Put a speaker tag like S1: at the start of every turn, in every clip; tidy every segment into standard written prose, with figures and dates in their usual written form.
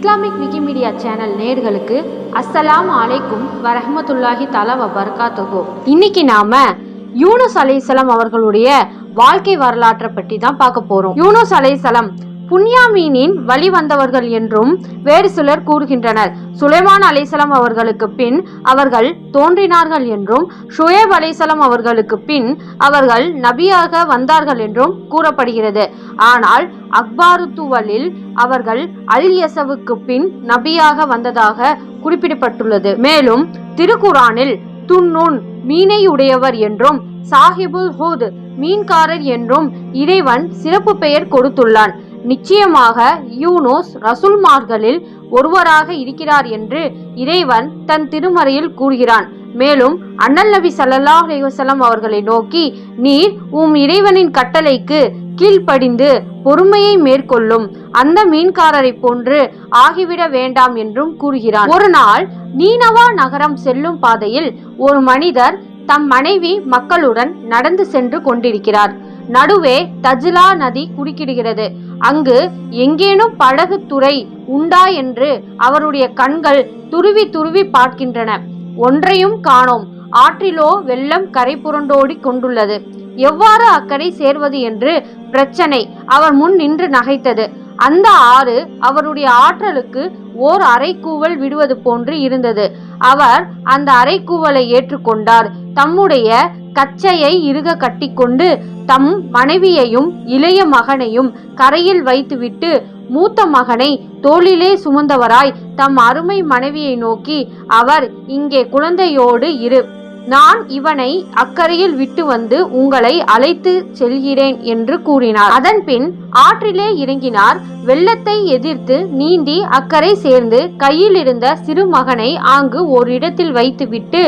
S1: Islamic Wikimedia channel நேயர்களுக்கு அஸ்ஸலாமு அலைக்கும் வரஹ்மத்துல்லாஹி தஆலா வபரகாத்துஹு. இன்னைக்கு நாம யூனுஸ் அலைஹிஸ்ஸலாம் அவர்களுடைய வாழ்க்கை வரலாற்றை பற்றி தான் பார்க்க போறோம். யூனுஸ் அலைஹிஸ்ஸலாம் புன்யாமீனின் வழி வந்தவர்கள் என்றும் வேறு சிலர் கூறுகின்றனர். சுலைமான் அலைஹிஸ்ஸலாம் அவர்களுக்கு பின் அவர்கள் தோன்றினார்கள் என்றும், ஷுயைப் அலைஹிஸ்ஸலாம் அவர்களுக்கு பின் அவர்கள் நபியாக வந்தார்கள் என்றும் கூறப்படுகிறது. ஆனால் அக்பாருத்துவலில் அவர்கள் அல் யசவுக்கு பின் நபியாக வந்ததாக குறிப்பிடப்பட்டுள்ளது. மேலும் திருக்குரானில் துன்னூன் மீனை உடையவர் என்றும், சாஹிபுல் ஹூத் மீன்காரர் என்றும் இறைவன் சிறப்பு பெயர் கொடுத்துள்ளான். நிச்சயமாக யூனுஸ் ரசூல்மார்களில் ஒருவராக இருக்கிறார் என்று இறைவன் தன் திருமறையில் கூறுகிறான். மேலும் அண்ணல் நபி ஸல்லல்லாஹு அலைஹி வஸல்லம் அவர்களை நோக்கி, நீர் இறைவனின் கட்டளைக்கு கீழ்ப்படிந்து பொறுமையை மேற்கொள்ளும் அந்த மீன்காரரை போன்று ஆகிவிட வேண்டாம் என்றும் கூறுகிறான். ஒரு நாள் நீனவா நகரம் செல்லும் பாதையில் ஒரு மனிதர் தம் மனைவி மக்களுடன் நடந்து சென்று கொண்டிருக்கிறார். நடுவே தஜ்லா நதி குறுக்கிடுகிறது. அங்கு எங்கேனும் படகு துறை உண்டா என்று அவருடைய கண்கள் துருவி துருவி பார்க்கின்றன. ஒன்றையும் காணோம். ஆற்றிலோ வெள்ளம் கரை புரண்டோடி கொண்டுள்ளது. எவ்வாறு அக்கறை சேர்வது என்று பிரச்சனை அவர் முன் நின்று நகைத்தது. அந்த ஆறு அவருடைய ஆற்றலுக்கு ஓர் அரைக்கூவல் விடுவது போன்று இருந்தது. அவர் அந்த அரைக்கூவலை ஏற்றுக்கொண்டார். தம்முடைய கச்சையை இறுக கட்டிக்கொண்டு தம் மனைவியையும் இளைய மகனையும் கரையில் வைத்துவிட்டு மூத்த மகனை தோளிலே சுமந்தவராய் தம் அருமை மனைவியை நோக்கி, அவர் இங்கே குழந்தையோடு இரு, நான் இவனை அக்கறையில் விட்டு வந்து உங்களை அழைத்து செல்கிறேன் என்று கூறினார். அதன் பின் ஆற்றிலே இறங்கினார். வெள்ளத்தை எதிர்த்து நீந்தி அக்கறை சேர்ந்து கையில் இருந்த சிறு மகனை ஆங்கு ஓரிடத்தில் வைத்துவிட்டு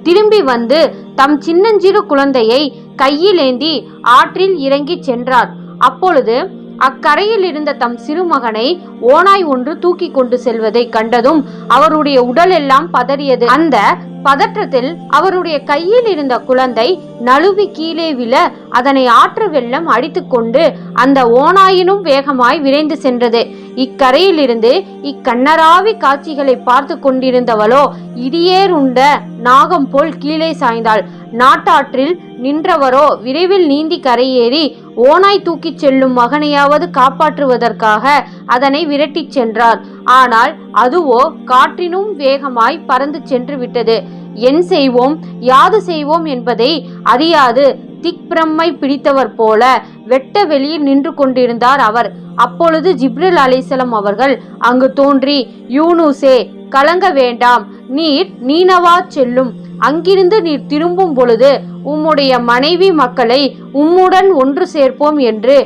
S1: திரும்பி வந்து தம் சின்னஞ்சிறு குழந்தையை கையிலேந்தி ஆற்றில் இறங்கி சென்றார். அப்பொழுது அக்கரையில் இருந்த தம் சிறுமகனை ஓநாய் ஒன்று தூக்கி கொண்டு செல்வதை கண்டதும் அவருடைய உடல் எல்லாம் பதறியது. அந்த பதற்றத்தில் அவருடைய கையில் இருந்த குழந்தை நழுவி கீழே விழ அதனை ஆற்று வெள்ளம் அடித்து கொண்டு அந்த ஓநாயினும் வேகமாய் விரைந்து சென்றது. இக்கரையில் இருந்து இக்கண்ணராவி காட்சிகளை பார்த்து கொண்டிருந்தவளோ இடியேர் உண்ட நாகம் போல் கீழே சாய்ந்தாள். நாட்டாற்றில் நின்றவரோ விரைவில் நீந்தி கரையேறி ஓநாய் தூக்கிச் செல்லும் மகனையாவது காப்பாற்றுவதற்காக அதனை விரட்டிச் சென்றார். ஆனால் அதுவோ காற்றினும் வேகமாய் பறந்து சென்று விட்டது. என் செய்வோம் யாது செய்வோம் என்பதை அறியாது திக்பிரம்மை பிடித்தவர் போல வெட்ட வெளியில் நின்று கொண்டிருந்தார் அவர். அப்பொழுது ஜிப்ரில் அலைஹிஸ்ஸலாம் அவர்கள் அங்கு தோன்றி, யூனுஸே, கலங்க வேண்டாம், நீர் நீனவா செல்லும். அங்கிருந்து நீர் திரும்பும் பொழுது உம்முடைய மனைவி மக்களை உம்முடன் ஒன்று சேர்ப்போம் என்று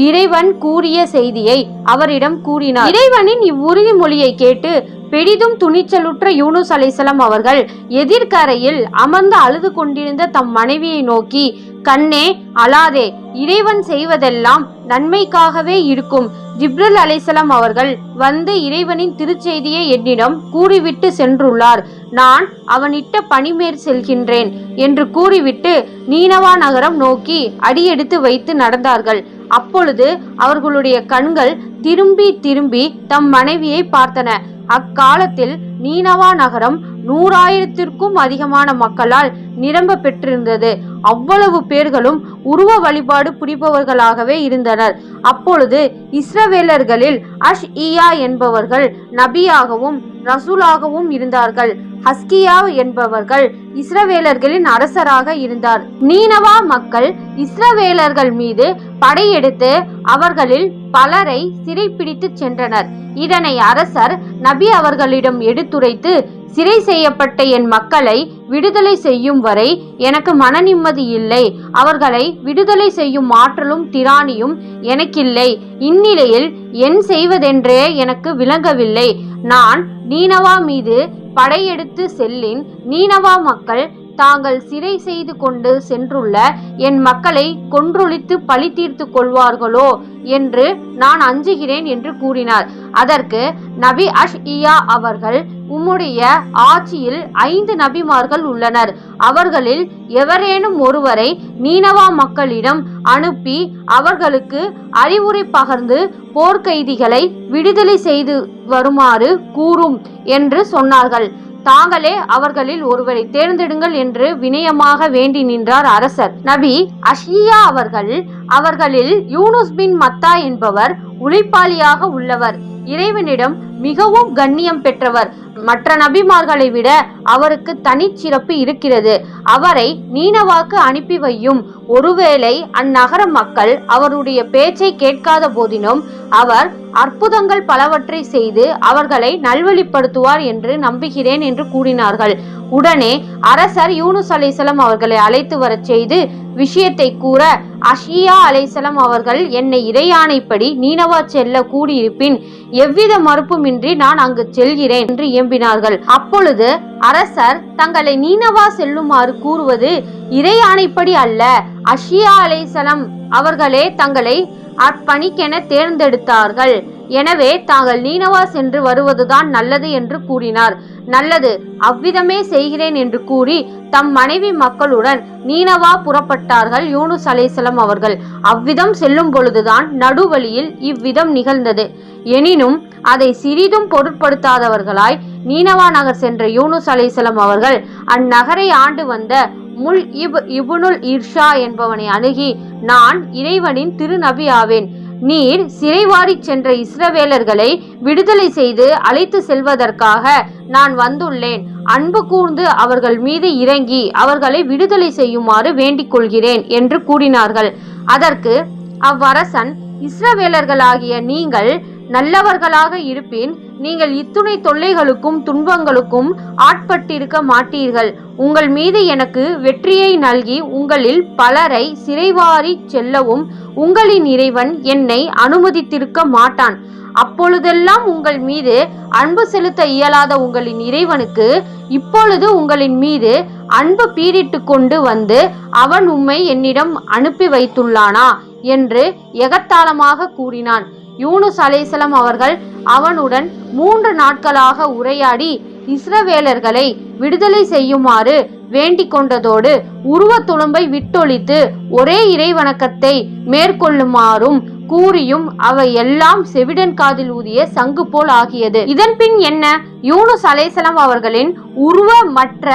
S1: இறைவன் கூறிய செய்தியை அவரிடம் கூறினார். இறைவனின் இவ்வுறுதிமொழியை கேட்டு பெரிதும் துணிச்சலுற்ற யூனுஸ் அலைஹிஸ்ஸலாம் அவர்கள் எதிர்கரையில் அமர்ந்து அழுது கொண்டிருந்த தம் மனைவியை நோக்கி, கண்ணே, அழாதே, இறைவன் செய்வதெல்லாம் நன்மைக்காகவே இருக்கும். ஜிப்ரில் அலைஹிஸ்ஸலாம் அவர்கள் வந்து இறைவனின் திருச்செய்தியை என்னிடம் கூறிவிட்டு சென்றுள்ளார். நான் அவனிட்ட பணிமேற் செல்கின்றேன் என்று கூறிவிட்டு நீனவா நகரம் நோக்கி அடியெடுத்து வைத்து நடந்தார்கள். அப்பொழுது அவர்களுடைய கண்கள் திரும்பி திரும்பி தம் மனைவியை பார்த்தன. அக்காலத்தில் நீனவா நகரம் 100,000த்திற்கும் அதிகமான மக்களால் நிரம்ப பெற்றிருந்தது. அவ்வளவு பேர்களும் உருவ வழிபாடு புரிபவர்களாகவே இருந்தனர். அப்பொழுது இஸ்ரவேலர்களில் அஷ்இயா என்பவர்கள் நபியாகவும் ரசூலாகவும் இருந்தார்கள். ஹஸ்கியா என்பவர்கள் இஸ்ரவேலர்களின் அரசராக இருந்தார். நீனவா மக்கள் இஸ்ரவேலர்கள் மீது படையெடுத்து அவர்களில் பலரை சிறைப்பிடித்து சென்றனர். இதனை அரசர் நபி அவர்களிடம் எடுத்துரைத்து, சிறை செய்யப்பட்ட என் மக்களை விடுதலை செய்யும் வரை எனக்கு மன நிம்மதி இல்லை. அவர்களை விடுதலை செய்யும் ஆற்றலும் திராணியும் எனக்கில்லை. இந்நிலையில் என் செய்வதென்றே எனக்கு விளங்கவில்லை. நான் நீனவா மீது படையெடுத்து செல்லின் நீனவா மக்கள் தாங்கள் சிறை செய்து கொண்டு சென்றுள்ள என் மக்களை கொன்றொழித்து பழி தீர்த்து கொள்வார்களோ என்று நான் அஞ்சுகிறேன் என்று கூறினார். அதற்கு நபி அஷ்இயா அவர்கள், உம்முடைய ஆட்சியில் 5 நபிமார்கள் உள்ளனர். அவர்களில் எவரேனும் ஒருவரை நீனவா மக்களிடம் அனுப்பி அவர்களுக்கு அறிவுரை பகர்ந்து போர்க்கைதிகளை விடுதலை செய்து வருமாறு கூறும் என்று சொன்னார்கள். தாங்களே அவர்களில் ஒருவரை தேர்ந்தெடுங்கள் என்று வினயமாக வேண்டி நின்றார் அரசர். நபி அஷ்இயா அவர்களில் யூனுஸ் பின் மத்தா என்பவர் உழைப்பாளியாக உள்ளவர், இறைவனிடம் மிகவும் கண்ணியம் பெற்றவர். மற்ற நபிமார்களை விட அவருக்கு தனிச்சிறப்பு இருக்கிறது. அவரை நீனவாக்கு அனுப்பி வையும். ஒருவேளை அந்நகர மக்கள் அவருடைய பேச்சை கேட்காத போதினும் அவர் அற்புதங்கள் பலவற்றை செய்து அவர்களை நல்வழிப்படுத்துவார் என்று நம்புகிறேன் என்று கூறினார்கள். உடனே அரசர் யூனுஸ் அலைஹிஸ்ஸலாம் அவர்களை அழைத்து வரச் செய்து விஷயத்தை கூற, அஷ்இயா அலைஹிஸ்ஸலாம் அவர்கள் என்னை இறையானைப்படி நீனவா செல்ல கூடியிருப்பின் எவ்வித மறுப்புமின்றி நான் அங்கு செல்கிறேன் என்று இயம்பினார்கள். அப்பொழுது அரசர் தங்களை நீனவா செல்லுமாறு கூறுவது இறையானைப்படி அல்ல, அஷ்இயா அலைஹிஸ்ஸலாம் அவர்களே தங்களை அப்பணிக்கென தேர்ந்தெடுத்தார்கள். எனவே தாங்கள் நீனவா சென்று வருவதுதான் நல்லது என்று கூறினார். நல்லது, அவ்விதமே செய்கிறேன் என்று கூறி தம் மனைவி மக்களுடன் நீனவா புறப்பட்டார்கள் யூனுஸ் அலைஹிஸ்ஸலாம் அவர்கள். அவ்விதம் செல்லும் பொழுதுதான் நடுவழியில் இவ்விதம் நிகழ்ந்தது. எனினும் அதை சிறிதும் பொருட்படுத்தாதவர்களாய் நீனவா நகர் சென்ற யூனுஸ் அலைஹிஸ்ஸலாம் அவர்கள் அந்நகரை ஆண்டு வந்த முல் இப்னுல் இர்ஷா என்பவனை அணுகி, நான் இறைவனின் திருநபி ஆவேன். நீர் சிறைவாரி சென்ற இஸ்ரவேலர்களை விடுதலை செய்து அழைத்து செல்வதற்காக நான் வந்துள்ளேன். அன்பு கூர்ந்து அவர்கள் மீது இறங்கி அவர்களை விடுதலை செய்யுமாறு வேண்டிக் கொள்கிறேன் என்று கூறினார்கள். அதற்கு அவ்வரசன், இஸ்ரவேலர்களாகிய நீங்கள் நல்லவர்களாக இருப்பின் நீங்கள் இத்துணை தொல்லைகளுக்கும் துன்பங்களுக்கும் ஆட்பட்டிருக்க மாட்டீர்கள். உங்கள் மீது எனக்கு வெற்றியை நல்கி உங்களில் பலரை சிறைவாரி செல்லவும் உங்களின் இறைவன் என்னை அனுமதித்திருக்க மாட்டான். அப்பொழுதெல்லாம் உங்கள் மீது அன்பு செலுத்த இயலாத உங்களின் இறைவனுக்கு இப்பொழுது உங்களின் மீது அன்பு பீரிட்டு கொண்டு வந்து அவன் உம்மை என்னிடம் அனுப்பி வைத்துள்ளானா என்று எகத்தாளமாக கூறினான். யூனுஸ் அலைஹிஸ்ஸலாம் அவர்கள் அவனுடன் 3 நாட்களாக உரையாடி இஸ்ரவேலர்களை விடுதலை செய்யுமாறு வேண்டிக் கொண்டதோடு உருவ துளும்பை விட்டொழித்து ஒரே இறை வணக்கத்தை மேற்கொள்ளுமாறும் கூறியும் அவை எல்லாம் செவிடன் காதில் ஊதிய சங்கு போல் ஆகியது. இதன் பின் என்ன? யூனுஸ் அலைஹிஸ்ஸலாம் அவர்களின் உருவ மற்ற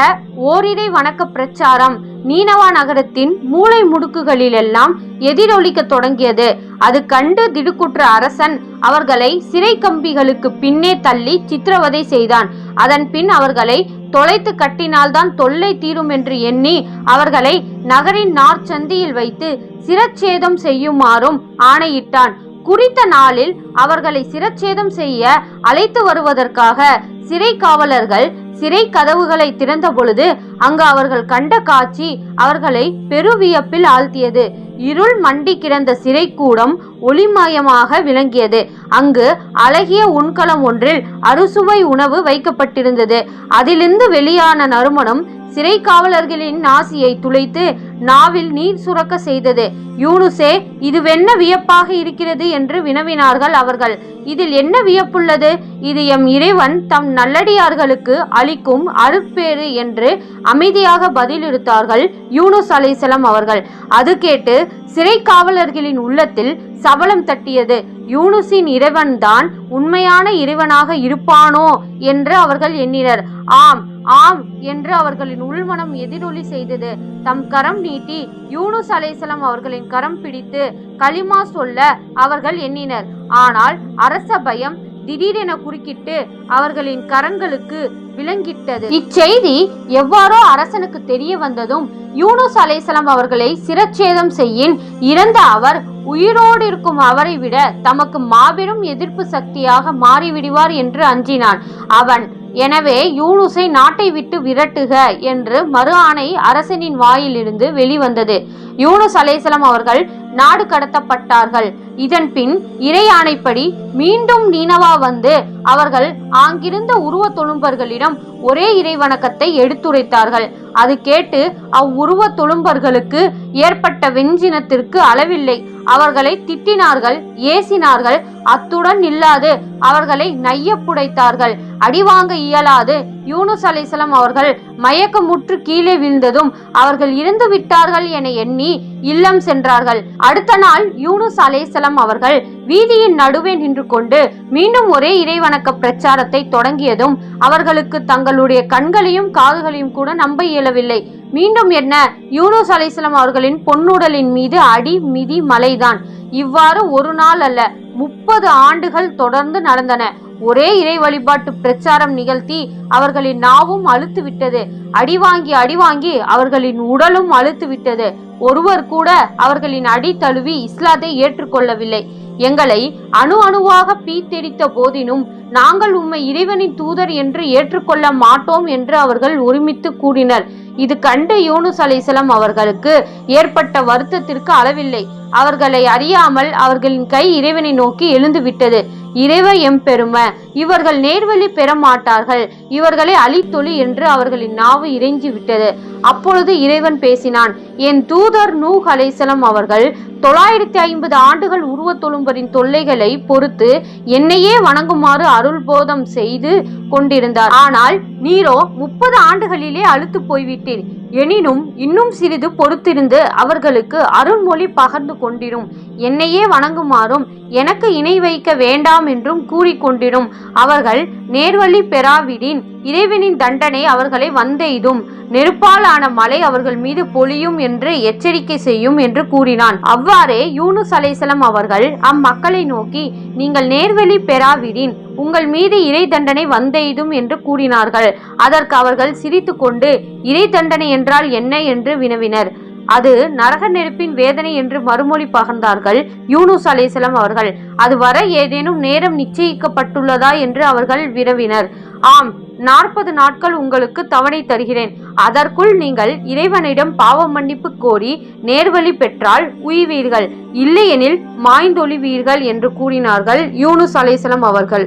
S1: ஓரிரை வணக்க பிரச்சாரம் நீனவா நகரத்தின் மூளை முடுக்குகளிலெல்லாம் எதிரொலிக்க தொடங்கியது. அது கண்டு திடுக்குற்ற அரசன் அவர்களை சிறை கம்பிகளுக்கு பின்னே தள்ளி சித்திரவதை செய்தான். அதன் பின் அவர்களை தொலைத்து கட்டினால்தான் தொல்லை தீரும் என்று எண்ணி அவர்களை நகரின் நார்ச்சந்தியில் வைத்து சிரச்சேதம் செய்யுமாறும் ஆணையிட்டான். குறித்த நாளில் அவர்களை சிரச்சேதம் செய்ய அழைத்து வருவதற்காக சிறை காவலர்கள் சிறை கதவுகளை திறந்த பொழுது அங்கு அவர்கள் கண்ட காட்சி அவர்களை பெருவியப்பில் ஆழ்த்தியது. இருள் மண்டி கிடந்த சிறை கூடம் ஒளிமயமாக விளங்கியது. அங்கு அழகிய உண்கலம் ஒன்றில் அறுசுவை உணவு வைக்கப்பட்டிருந்தது. அதிலிருந்து வெளியான நறுமணம் சிறை காவலர்களின் நாசியை துளைத்து நாவில் நீர் சுரக்க செய்தது. யூனுஸே, இதுவென்ன வியப்பாக இருக்கிறது என்று வினவினார்கள் அவர்கள். இதில் என்ன வியப்புள்ளது? இது எம் இறைவன் தம் நல்லடியார்களுக்கு அளிக்கும் அருட்பேறு என்று அமைதியாக பதிலளித்தார்கள் யூனுஸ் அலைஹிஸ்ஸலாம் அவர்கள். அது கேட்டு சிறை காவலர்களின் உள்ளத்தில் சபலம் தட்டியது. யூனுஸின் இறைவன் தான் உண்மையான இறைவனாக இருப்பானோ என்று அவர்கள் எண்ணினர். ஆம் ஆம் என்று அவர்களின் உள்மனம் எதிரொலி செய்தது. தம் கரம் நீட்டி யூனுஸ் அலைஹிஸ்ஸலாம் அவர்களின் கரம் பிடித்து கலிமா சொல்ல அவர்கள் எண்ணினர். ஆனால் அரச பயம் திடீரென குறுக்கிட்டு அவர்களின் கரங்களுக்கு விளங்கிட்டது. இச்செய்தி எவ்வாறோ அரசனுக்கு தெரிய வந்ததும் யூனுஸ் அலைஹிஸ்ஸலாம் அவர்களை சிரச்சேதம் செய்யின் இறந்த அவர் உயிரோடு இருக்கும் அவரை விட தமக்கு மாபெரும் எதிர்ப்பு சக்தியாக மாறிவிடுவார் என்று அஞ்சினான் அவன். எனவே யூனுஸை நாட்டை விட்டு விரட்டுக என்று மறு ஆணை அரசனின் வாயிலிருந்து வெளிவந்தது. யூனுஸ் அலைஹிஸ்ஸலாம் அவர்கள் நாடு கடத்தப்பட்டார்கள். இதன் பின் இறை ஆணைப்படி மீண்டும் நீனவா வந்து அவர்கள் அங்கிருந்த உருவ தொழும்பர்களிடம் ஒரே இறை வணக்கத்தை எடுத்துரைத்தார்கள். அது கேட்டு அவ்வுருவ தொழும்பர்களுக்கு ஏற்பட்ட வெஞ்சினத்திற்கு அளவில்லை. அவர்களை திட்டினார்கள், ஏசினார்கள். அத்துடன் இல்லாது அவர்களை நையப்புடைத்தார்கள். அடிவாங்க இயலாது யூனுஸ் அலைஹிஸ்ஸலாம் அவர்கள் மயக்கமுற்று கீழே வீழ்ந்ததும் அவர்கள் இறந்து விட்டார்கள் என எண்ணி இல்லம் சென்றார்கள். அடுத்த நாள் யூனுஸ் அலைஹிஸ்ஸலாம் அவர்கள் வீதியின் நடுவே நின்று கொண்டு மீண்டும் ஒரே இறைவணக்க பிரச்சாரத்தை தொடங்கியதும் அவர்களுக்கு தங்களுடைய கண்களையும் காதுகளையும் கூட நம்ப இயலவில்லை. மீண்டும் என்ன, யூனுஸ் அலைஹிஸ்ஸலாம் அவர்களின் பொன்னுடலின் மீது அடி மிதி மலைதான். இவ்வாறு ஒரு நாள் அல்ல, 30 ஆண்டுகள் தொடர்ந்து நடந்தன. ஒரே இறை வழிபாட்டு பிரச்சாரம் நிகழ்த்தி அவர்களின் நாவும் அழுத்து விட்டது. அடிவாங்கி அவர்களின் உடலும் அழுத்து விட்டது. ஒருவர் கூட அவர்களின் அடி தழுவி இஸ்லாத்தை ஏற்றுக்கொள்ளவில்லை. எங்களை அணு அணுவாக பீத்தெரித்த போதினும் நாங்கள் உம்மை இறைவனின் தூதர் என்று ஏற்றுக்கொள்ள மாட்டோம் என்று அவர்கள் ஒருமித்து கூறினர். இது கண்டு யூனுஸ் அலைஹிஸ்ஸலாம் அவர்களுக்கு ஏற்பட்ட வருத்தத்திற்கு அளவில்லை. அவர்களை அறியாமல் அவர்களின் கை இறைவனை நோக்கி எழுந்து விட்டது. இறைவ எம்பெருமை, இவர்கள் நேர்வழி பெற மாட்டார்கள், இவர்களை அழித்தொழி என்று அவர்களின் நாவு இறைஞ்சி விட்டது. அப்பொழுது இறைவன் பேசினான். என் தூதர் நூஹ் அலைஹிஸ்ஸலாம் அவர்கள் 950 ஆண்டுகள் உருவ தொழும்பரின் தொல்லைகளை பொறுத்து என்னையே வணங்குமாறு அருள் போதம் செய்து கொண்டிருந்தார். ஆனால் நீரோ 30 ஆண்டுகளிலே அழுத்து போய்விட்டீர். எனினும் இன்னும் சிறிது பொறுத்திருந்து அவர்களுக்கு அருள்மொழி பகர்ந்து கொண்டிரும். என்னையே வணங்குமாறும் எனக்கு இணை வைக்க வேண்டாம் என்றும் கூறிக்கொண்டிரும். அவர்கள் நேர்வழி பெறாவிடின் இறைவனின் தண்டனை அவர்களை வந்தெய்தும், நெருப்பால் ஆன மழை அவர்கள் மீது பொழியும் என்று எச்சரிக்கை செய்யும் என்று கூறினான். அவ்வாறே யூனுஸ் அலைஹிஸ்ஸலாம் அவர்கள் அம்மக்களை நோக்கி, நீங்கள் நேர்வழி பெறாவிடின் உங்கள் மீது இறை தண்டனை வந்தெய்தும் என்று கூறினார்கள். அதற்கு அவர்கள் சிரித்து கொண்டு இறை தண்டனை என்றால் என்ன என்று வினவினர். அது நரக நெருப்பின் வேதனை என்று மறுமொழி பகர்ந்தார்கள் யூனுஸ் அலைஹிஸ்ஸலாம் அவர்கள். அது வர ஏதேனும் நேரம் நிச்சயிக்கப்பட்டுள்ளதா என்று அவர்கள் வினவினர். ஆம், 40 நாட்கள் உங்களுக்கு தவணை தருகிறேன். அதற்குள் நீங்கள் இறைவனிடம் பாவ மன்னிப்பு கோரி நேர்வழி பெற்றால் உய்வீர்கள், இல்லையெனில் மாய்ந்தொழிவீர்கள் என்று கூறினார்கள் யூனுஸ் அலைஹிஸ்ஸலாம் அவர்கள்.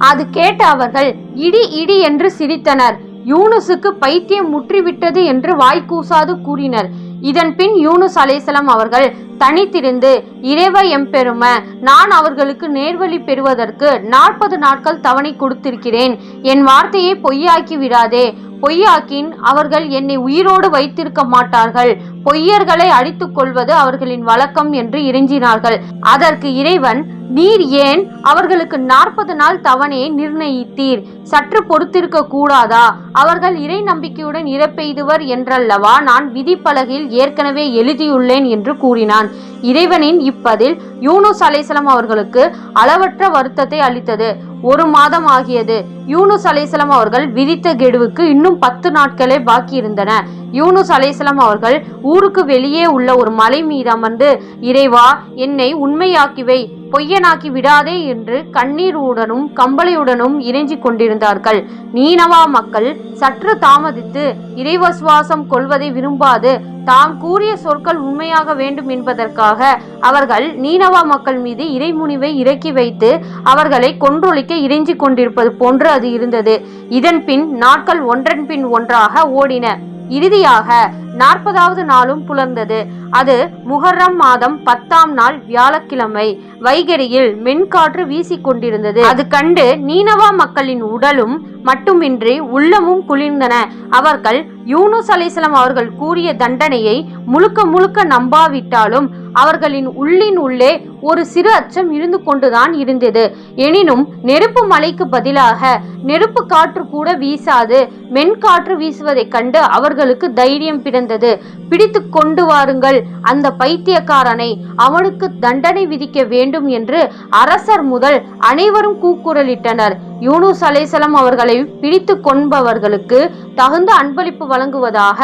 S1: அது கேட்ட அவர்கள் இடி இடி என்று சிரித்தனர். யூனுஸுக்கு பைத்தியம் முற்றிவிட்டது என்று வாய்க்கூசாது கூறினர். இதன் பின் யூனுஸ் அலைஹிஸ்ஸலாம் அவர்கள் தனித்திருந்து, இறைவ எம்பெருமை, நான் அவர்களுக்கு நேர்வழி பெறுவதற்கு 40 நாட்கள் தவணை கொடுத்திருக்கிறேன். என் வார்த்தையை பொய்யாக்கி விடாதே. பொய்யாக்கின் அவர்கள் என்னை உயிரோடு வைத்திருக்க மாட்டார்கள். பொய்யர்களை அடித்துக் கொள்வது அவர்களின் வழக்கம் என்று இறைஞ்சினார்கள். அதற்கு இறைவன், நீர் ஏன் அவர்களுக்கு 40 நாள் தவணையை நிர்ணயித்தீர்? சற்று பொறுத்திருக்க கூடாதா? அவர்கள் இறை நம்பிக்கையுடன் இறப்பெய்துவர் என்றல்லவா நான் விதிப்பலகையில் ஏற்கனவே எழுதியுள்ளேன் என்று கூறினான். இறைவனின் இப்பதில் யூனுஸ் அலைஹிஸ்ஸலாம் அவர்களுக்கு அளவற்ற வருத்தத்தை அளித்தது. 1 மாதம் ஆகியது. யூனுஸ் அலைஹிஸ்ஸலாம் அவர்கள் விதித்த கெடுவுக்கு இன்னும் 10 நாட்களே பாக்கி இருந்தன. யூனுஸ் அலைஹிஸ்ஸலாம் அவர்கள் ஊருக்கு வெளியே உள்ள ஒரு மலை மீது அமர்ந்து, இறைவா, என்னை உண்மையாக்கிவை, பொய்யனாக்கி விடாதே என்று கண்ணீருடனும் கம்பளையுடனும் இறைஞ்சி கொண்டிருந்தார்கள். நீனவா மக்கள் சற்று தாமதித்து இறைவசுவாசம் கொள்வதை விரும்பாது தாம் கூறிய சொற்கள் உண்மையாக வேண்டும் என்பதற்காக அவர்கள் நீனவா மக்கள் மீது இறைமுனிவை இறக்கி வைத்து அவர்களை கொன்றொழிக்க இறைஞ்சி கொண்டிருப்பது போன்று அது இருந்தது. இதன் பின் நாட்கள் ஒன்றன் பின் ஒன்றாக ஓடின. இறுதியாக 40வது நாளும் புலர்ந்தது. அது முஹர்ரம் மாதம் 10ஆம் நாள் வியாழக்கிழமை. வைகரியில் மென்காற்று வீசிக்கொண்டிருந்தது. அது கண்டு நீனவா மக்களின் உடலும் மட்டுமின்றி உள்ளமும் குளிர்ந்தன. அவர்கள் யூனுஸ் அலைஹிஸ்ஸலாம் அவர்கள் கூறிய தண்டனையை முழுக்க நம்பாவிட்டாலும் அவர்களின் உள்ளின் உள்ளே ஒரு சிறு அச்சம் இருந்து கொண்டுதான் இருந்தது. எனினும் நெருப்பு மலைக்கு பதிலாக நெருப்பு காற்று கூட வீசாது மென்காற்று வீசுவதை கண்டு அவர்களுக்கு தைரியம் பிறந்தது. பிடித்து கொண்டு வாருங்கள் அந்த பைத்தியக்காரனை, அவனுக்கு தண்டனை விதிக்க வேண்டும் என்று அரசர் முதல் அனைவரும் கூக்குரலிட்டனர். யூனுஸ் அலைஹிஸ்ஸலாம் அவர்களை பிடித்து கொன்பவர்களுக்கு தகுந்த அன்பளிப்பு வழங்குவதாக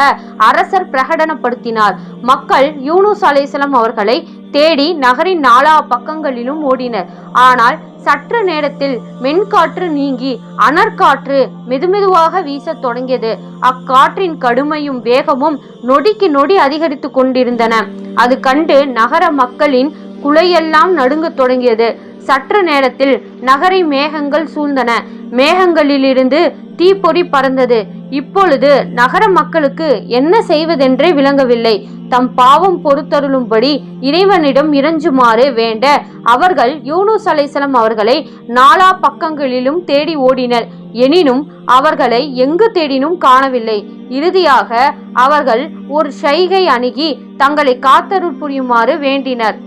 S1: அரசர் பிரகடனப்படுத்தினார். மக்கள் யூனுஸ் அலைஹிஸ்ஸலாம் அவர்களை தேடி நகரின் 4 பக்கங்களிலும் ஓடினர். ஆனால் சற்று நேரத்தில் மென்காற்று நீங்கி அனற்காற்று மெதுமெதுவாக வீச தொடங்கியது. அக்காற்றின் கடுமையும் வேகமும் நொடிக்கு நொடி அதிகரித்து கொண்டிருந்தன. அது கண்டு நகர மக்களின் குலையெல்லாம் நடுங்கத் தொடங்கியது. சற்று நேரத்தில் நகரை மேகங்கள் சூழ்ந்தன. மேகங்களிலிருந்து தீப்பொறி பறந்தது. இப்பொழுது நகர மக்களுக்கு என்ன செய்வதென்றே விளங்கவில்லை. தம் பாவம் பொறுத்தருளும்படி இறைவனிடம் இறைஞ்சுமாறு வேண்ட அவர்கள் யூனுஸ் அலைஹிஸ்ஸலாம் அவர்களை நாலா பக்கங்களிலும் தேடி ஓடினர். எனினும் அவர்களை எங்கு தேடினும் காணவில்லை. இறுதியாக அவர்கள் ஒரு ஷைகை அணுகி தங்களை காத்தருள் புரியுமாறு வேண்டினர்.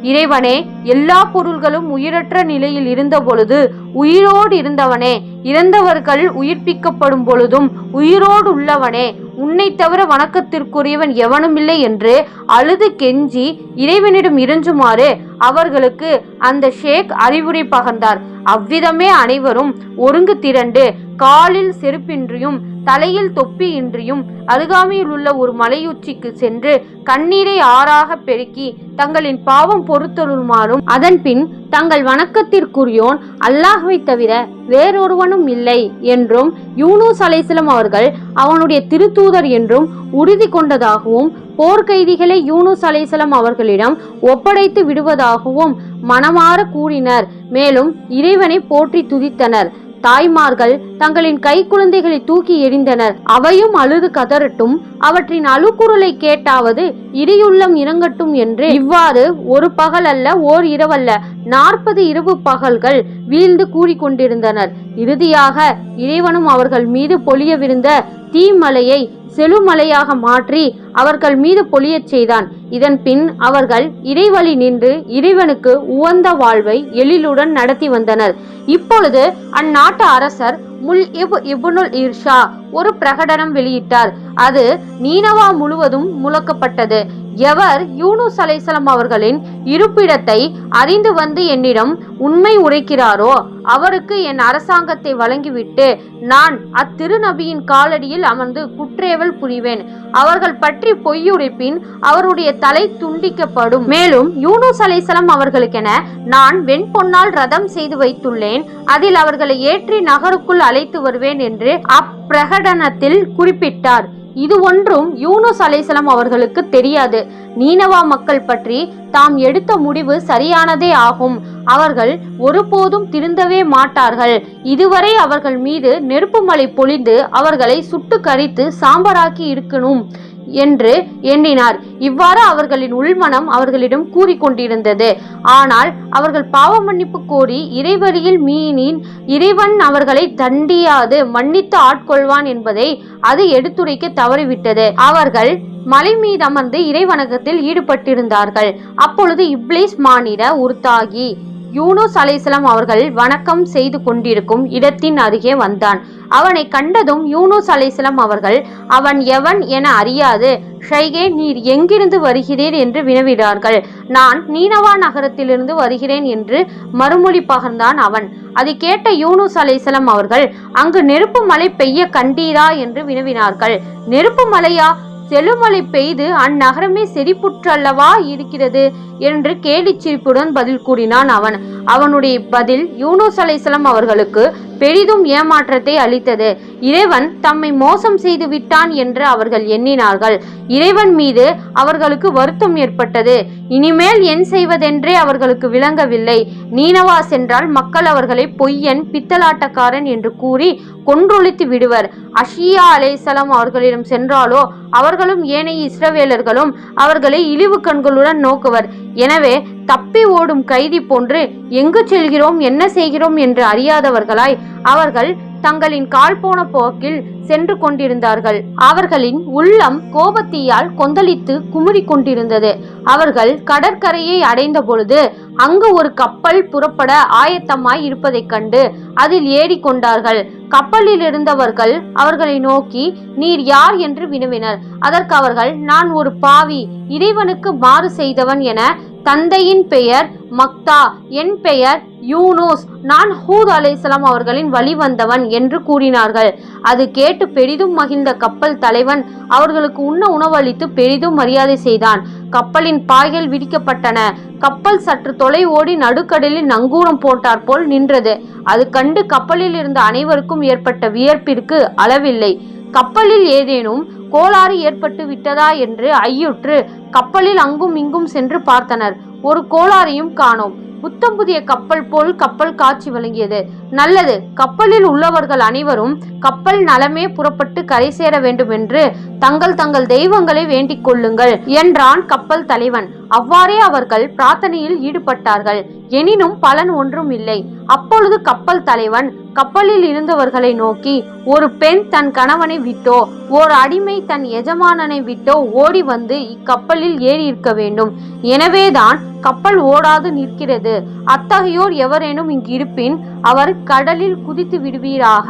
S1: இறைவனே, எல்லா பொருள்களும் உயிரற்ற நிலையில் இருந்த பொழுது உயிரோடு இருந்தவனே, இறந்தவர்கள் உயிர்ப்பிக்கப்படும் பொழுதும் உயிரோடு உள்ளவனே, உன்னை தவிர வணக்கத்திற்குரியவன் எவனுமில்லை என்று அழுது கெஞ்சி இறைவனிடம் இறைஞ்சுமாறு அவர்களுக்கு அந்த ஷேக் அறிவுரை பகர்ந்தார். அவ்விதமே அனைவரும் ஒருங்கு திரண்டு காலில் செருப்பின்றியும் தலையில் தொப்பி இன்றியும் அருகாமையில் உள்ள ஒரு மலையுச்சிக்கு சென்று கண்ணீரை ஆறாக பெருக்கி தங்களின் பாவம் பொறுத்தருளுமாறும் அதன் பின் தங்கள் வணக்கத்திற்குரியோன் அல்லாஹ்வை தவிர வேறொருவனும் இல்லை என்றும் யூனுஸ் அலைஹிஸ்ஸலாம் அவர்கள் அவனுடைய திருத்தூதர் என்றும் உறுதி கொண்டதாகவும் போர்க்கைதிகளை யூனுஸ் அலைஹிஸ்ஸலாம் அவர்களிடம் ஒப்படைத்து விடுவதாகவும் மனமாற கூறினர். மேலும் இறைவனை போற்றி துதித்தனர். தாய்மார்கள் தங்களின் கை குழந்தைகளை தூக்கி எறிந்தனர். அவையும் அழுது கதறட்டும், அவற்றின் அழுக்குரலை கேட்டாவது இறையுள்ளம் இறங்கட்டும் என்று இவ்வாறு ஒரு பகல் அல்ல, ஓர் இரவல்ல, 40 இரவு பகல்கள் வீழ்ந்து கூறிக்கொண்டிருந்தனர். இறுதியாக இறைவனும் அவர்கள் மீது பொழியவிருந்த தீமலையை செழுமலையாக மாற்றி அவர்கள் மீது பொழியச் செய்தான். இதன் பின் அவர்கள் இறைவழி நின்று இறைவனுக்கு உவந்த வாழ்வை எழிலுடன் நடத்தி வந்தனர். இப்பொழுது அந்நாட்டு அரசர் இப்னுல் இர்ஷா ஒரு பிரகடனம் வெளியிட்டார். அது நீனவா முழுவதும் முழக்கப்பட்டது. எவர் யூனுஸ் அலைஹிஸ்ஸலாம் அவர்களின் இருப்பிடத்தை அறிந்து வந்து என்னிடம் உண்மை உரைக்கிறாரோ அவருக்கு என் அரசாங்கத்தை வழங்கிவிட்டு நான் அத்திருநபியின் காலடியில் அமர்ந்து குற்றேவல் புரிவேன். அவர்கள் பற்றி பொய்யுரைப்பின் அவருடைய தலை துண்டிக்கப்படும். மேலும் யூனுஸ் அலைஹிஸ்ஸலாம் அவர்களுக்கென நான் வெண்பொன்னால் ரதம் செய்து வைத்துள்ளேன். அதில் அவர்களை ஏற்றி நகருக்குள் அழைத்து வருவேன் என்று அப்பிரகடனத்தில் குறிப்பிட்டார். இது ஒன்றும் யூனுஸ் அலைஹிஸ்ஸலாம் அவர்களுக்கு தெரியாது. நீனவா மக்கள் பற்றி தாம் எடுத்த முடிவு சரியானதே ஆகும். அவர்கள் ஒருபோதும் திருந்தவே மாட்டார்கள். இதுவரை அவர்கள் மீது நெருப்பு மழை பொழிந்து அவர்களை சுட்டு கரித்து சாம்பராக்கி இருக்கணும் என்று எண்ணினார். இவ்வாறு அவர்களின் உள்மனம் அவர்களிடம் கூறிக்கொண்டிருந்தது. ஆனால் அவர்கள் பாவ மன்னிப்பு கோரி இறைவழியில் மீனின் இறைவன் அவர்களை தண்டியாது மன்னித்து ஆட்கொள்வான் என்பதை அது எடுத்துரைக்க தவறிவிட்டது. அவர்கள் மலை மீது அமர்ந்து இறைவணக்கத்தில் ஈடுபட்டிருந்தார்கள். அப்பொழுது இப்லீஸ் மானிட உருத்தாகி யூனுஸ் அலைஹிஸ்ஸலாம் அவர்கள் வணக்கம் செய்து கொண்டிருக்கும் இடத்தின் அருகே வந்தான். அவனை கண்டதும் யூனுஸ் அலைஹிஸ்ஸலாம் அவர்கள் அவன் எவன் என அறியாது, ஷைகே, நீர் எங்கிருந்து வருகிறீர் என்று வினவினார்கள். நான் நீனவா நகரத்திலிருந்து வருகிறேன் என்று மறுமொழி பகர்ந்தான் அவன். அதை கேட்ட யூனுஸ் அலைஹிஸ்ஸலாம் அவர்கள் அங்கு நெருப்பு மழை பெய்ய கண்டீரா என்று வினவினார்கள். நெருப்பு மழையா? செழுமலை பெய்து அந்நகரமே செறிப்புற்றல்லவா இருக்கிறது என்று கேலி சிரிப்புடன் பதில் கூறினான் அவன். அவனுடைய பதில் யூனுஸ் அலைஹிஸ்ஸலாம் அவர்களுக்கு பெரிதும் ஏமாற்றத்தை அளித்தது. இறைவன் தம்மை மோசம் செய்து விட்டான் என்று அவர்கள் எண்ணினார்கள். இறைவன் மீது அவர்களுக்கு வருத்தம் ஏற்பட்டது. இனிமேல் என் செய்வதென்றே அவர்களுக்கு விளங்கவில்லை. நீனவா சென்றால் மக்கள் அவர்களை பொய்யன், பித்தலாட்டக்காரன் என்று கூறி கொன்றொழித்து விடுவர். அஷியா அலைஹிஸ்ஸலாம் அவர்களிடம் சென்றாலோ அவர்களும் ஏனைய இஸ்ரவேலர்களும் அவர்களை இழிவு கண்களுடன் நோக்குவர். எனவே தப்பி ஓடும் கைதி போன்று எங்கு செல்கிறோம், என்ன செய்கிறோம் என்று அறியாதவர்களாய் அவர்கள் தங்களின் கால் போன போக்கில் சென்று கொண்டிருந்தார்கள். அவர்களின் உள்ளம் கோபத்தீயால் கொந்தளித்து குமுறி கொண்டிருந்தது. அவர்கள் கடற்கரையை அடைந்த பொழுது அங்கு ஒரு கப்பல் புறப்பட ஆயத்தமாய் இருப்பதைக் கண்டு அதில் ஏறிக்கொண்டார்கள். கப்பலில் இருந்தவர்கள் அவர்களை நோக்கி நீர் யார் என்று வினவினர். அதற்கு அவர்கள் நான் ஒரு பாவி, இறைவனுக்கு மாறு செய்தவன் என தந்தையின் பெயர் மக்தா, என் பெயர் யூனுஸ், நான் ஹூத் அலைஹிஸ்ஸலாம் அவர்களின் வழி வந்தவன் என்று கூறினார்கள். அது கேட்டு பெரிதும் மகிழ்ந்த கப்பல் தலைவன் அவர்களுக்கு உண்ண உணவளித்து பெரிதும் மரியாதை செய்தான். கப்பலின் பாய்கள் விதிக்கப்பட்டன. கப்பல் சற்று தொலை ஓடி நடுக்கடலில் நங்கூரம் போட்டார் போல் நின்றது. அது கண்டு கப்பலில் இருந்த அனைவருக்கும் ஏற்பட்ட வியர்ப்பிற்கு அளவில்லை. கப்பலில் ஏதேனும் கோளாறு ஏற்பட்டு விட்டதா என்று ஐயுற்று கப்பலில் அங்கும் இங்கும் சென்று பார்த்தனர். ஒரு கோளாறையும் காணோம். புத்தம் புதிய கப்பல் போல் கப்பல் காட்சி வழங்கியது. நல்லது, கப்பலில் உள்ளவர்கள் அனைவரும் கப்பல் நலமே புறப்பட்டு கரை சேர வேண்டும் என்று தங்கள் தெய்வங்களை வேண்டிக் கொள்ளுங்கள் என்றான் கப்பல் தலைவன். அவ்வாறே அவர்கள் பிரார்த்தனையில் ஈடுபட்டார்கள். எனினும் பலன் ஒன்றும் இல்லை. அப்பொழுது கப்பல் தலைவன் கப்பலில் இருந்தவர்களை நோக்கி, ஒரு பெண் தன் கணவனை விட்டோ ஓர் அடிமை தன் எஜமானனை விட்டோ ஓடி வந்து இக்கப்பலில் ஏறி இருக்க வேண்டும். எனவேதான் கப்பல் ஓடாது நிற்கிறது. அத்தகையோர் எவரேனும் இங்கு இருப்பின் அவர் கடலில் குதித்து விடுவீராக.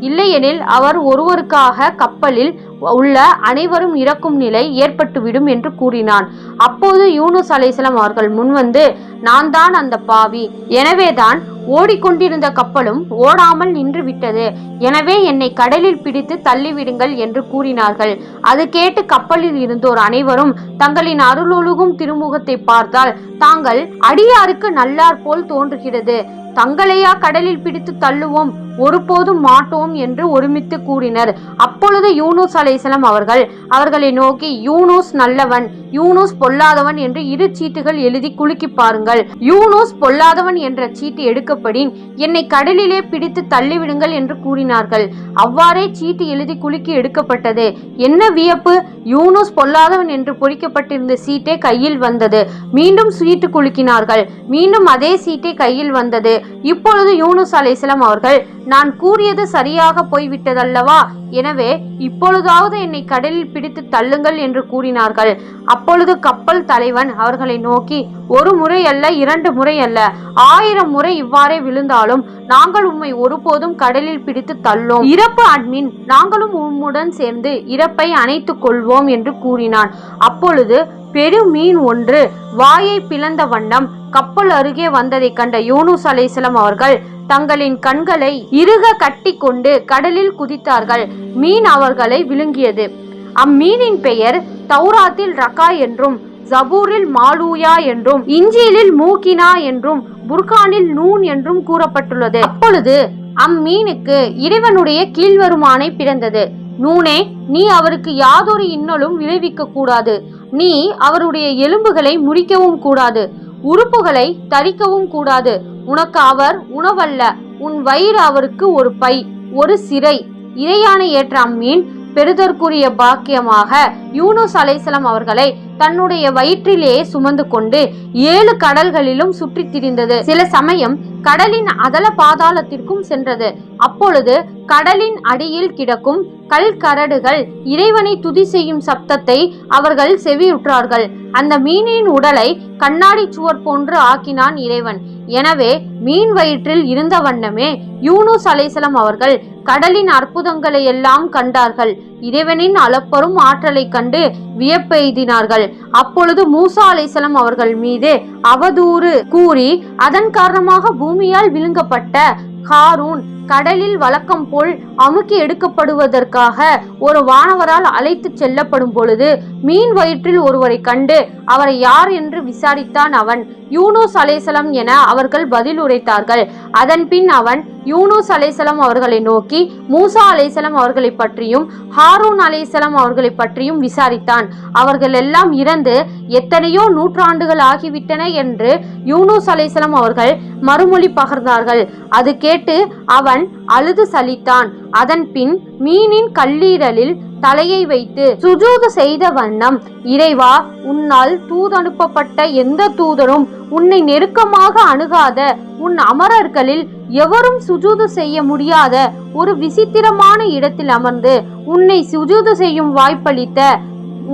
S1: இல்லையெனில் அவர் ஒருவருக்காக கப்பலில் உள்ள அனைவரும் இறக்கும் நிலை ஏற்பட்டுவிடும் என்று கூறினான். அப்போது யூனுஸ் அலைஹிஸ்ஸலாம் அவர்கள் முன்வந்து, நான் தான் அந்த பாவி, எனவேதான் ஓடிக்கொண்டிருந்த கப்பலும் ஓடாமல் நின்று விட்டது. எனவே என்னை கடலில் பிடித்து தள்ளிவிடுங்கள் என்று கூறினார்கள். அது கேட்டு கப்பலில் இருந்தோர் அனைவரும் தங்களின் அருளொழுகும் திருமுகத்தை பார்த்தால் தாங்கள் அடியாருக்கு நல்லார் போல் தோன்றுகிறது. தங்களையா கடலில் பிடித்து தள்ளுவோம்? ஒருபோதும் மாட்டோம் என்று ஒருமித்து கூறினர். அப்பொழுது யூனுஸ் அலைஹிஸ்ஸலாம் அவர்களை நோக்கி, யூனுஸ் நல்லவன், யூனுஸ் பொல்லாதவன் என்று 2 சீட்டுகள் எழுதி குலுக்கி பாருங்கள். யூனுஸ் பொல்லாதவன் என்ற சீட்டு எடுக்கப்படின் என்னை கடலிலே பிடித்து தள்ளிவிடுங்கள் என்று கூறினார்கள். அவ்வாறே சீட்டு எழுதி குலுக்கி எடுக்கப்பட்டது. என்ன வியப்பு! யூனுஸ் பொல்லாதவன் என்று பொறிக்கப்பட்டிருந்த சீட்டே கையில் வந்தது. மீண்டும் சீட்டு குலுக்கினார்கள். மீண்டும் அதே சீட்டே கையில் வந்தது. இப்பொழுது யூனுஸ் அலைஹிஸ்ஸலாம் அவர்கள், நான் கூறியது சரியாக போய்விட்டதல்லவா? எனவே இப்பொழுதாவது என்னை கடலில் பிடித்து தள்ளுங்கள் என்று கூறினார்கள். அப்பொழுது கப்பல் தலைவன் அவர்களை நோக்கி, 1 முறை அல்ல, 2 முறை அல்ல, 1000 முறை இவ்வாறே விழுந்தாலும் நாங்கள் உம்மை ஒருபோதும் கடலில் பிடித்து தள்ளோம். இறப்பு அட்மின், நாங்களும் உம்முடன் சேர்ந்து இறப்பை அணைத்துக் கொள்வோம் என்று கூறினான். அப்பொழுது பெரும் மீன் ஒன்று வாயை பிளந்த வண்ணம் கப்பல் அருகே வந்ததை கண்ட யூனுஸ் அலைஹிஸ்ஸலாம் அவர்கள் தங்களின் கண்களை இறுக கட்டி கொண்டு கடலில் குதித்தார்கள். மீன் அவர்களை விழுங்கியது. அம்மீனின் பெயர் தௌராத்தில் ரகா என்றும், ஜபூரில் மாலூயா என்றும், இஞ்சிலில் மூக்கினா என்றும், புர்கானில் நூன் என்றும் கூறப்பட்டுள்ளது. அப்பொழுது அம்மீனுக்கு இறைவனுடைய கீழ்வருமானை பிறந்தது. நூனே, நீ அவருக்கு யாதொரு இன்னலும் விளைவிக்க கூடாது. நீ அவருடைய எலும்புகளை முறிக்கவும் கூடாது, உறுப்புகளை தரிக்கவும் கூடாது. உனக்கு அவர் உணவல்ல, உன் வயிறு அவருக்கு ஒரு பை, ஒரு சிறை. இறையானை ஏற்ற அம்மீன் பெறுதற்குரிய பாக்கியமாக யூனுஸ் அலைஹிஸ்ஸலாம் அவர்களை தன்னுடைய வயிற்றிலேயே சுமந்து கொண்டு 7 கடல்களிலும் சுற்றி திரிந்தது. சில சமயம் கடலின் அதல பாதாளத்திற்கும் சென்றது. அப்பொழுது கடலின் அடியில் கிடக்கும் கல்கரடுகள் இறைவனை துதி செய்யும் சப்தத்தை அவர்கள் செவியுற்றார்கள். அந்த மீனின் உடலை கண்ணாடி சுவர் போன்று ஆக்கினான் இறைவன். எனவே மீன் வயிற்றில் இருந்த வண்ணமே யூனுஸ் அலைஹிஸ்ஸலாம் அவர்கள் கடலின் அற்புதங்களை எல்லாம் கண்டார்கள். இறைவனின் அளப்பரும் ஆற்றலை கண்டு வியப்பெய்தினார்கள். அப்பொழுது மூசா அலைஹிஸ்ஸலாம் அவர்கள் மீது அவதூறு கூறி அதன் காரணமாக பூமியால் விழுங்கப்பட்ட ஹாரூன் கடலில் வழக்கம் போல் அமுக்கி எடுக்கப்படுவதற்காக ஒரு வானவரால் அழைத்து செல்லப்படும் பொழுது மீன் வயிற்றில் ஒருவரை கண்டு அவரை யார் என்று விசாரித்தான். அவன் யூனுஸ் அலைஹிஸ்ஸலாம் என அவர்கள் பதில் உரைத்தார்கள். அதன் பின் அவன் யூனுஸ் அலைஹிஸ்ஸலாம் அவர்களை நோக்கி மூசா அலைஹிஸ்ஸலாம் அவர்களை பற்றியும் ஹாரூன் அலைஹிஸ்ஸலாம் அவர்களை பற்றியும் விசாரித்தான். அவர்கள் எல்லாம் இறந்து எத்தனையோ நூற்றாண்டுகள் ஆகிவிட்டன என்று யூனுஸ் அலைஹிஸ்ஸலாம் அவர்கள் மறுமொழி பகர்ந்தார்கள். அது கேட்டு அவன் அழுது சலித்தான். அதன் பின் மீனின் கல்லீரலில் தலையை வைத்து சுஜூது செய்த வண்ணம், இறைவா, உன்னால் தூதனுப்பப்பட்ட எந்த தூதரும் உன்னை நெருக்கமாக அணுகாத உன் அமரர்களில் எவரும் சுஜூது செய்ய முடியாத ஒரு விசித்திரமான இடத்தில் அமர்ந்து உன்னை சுஜூது செய்யும் வாய்ப்பளித்த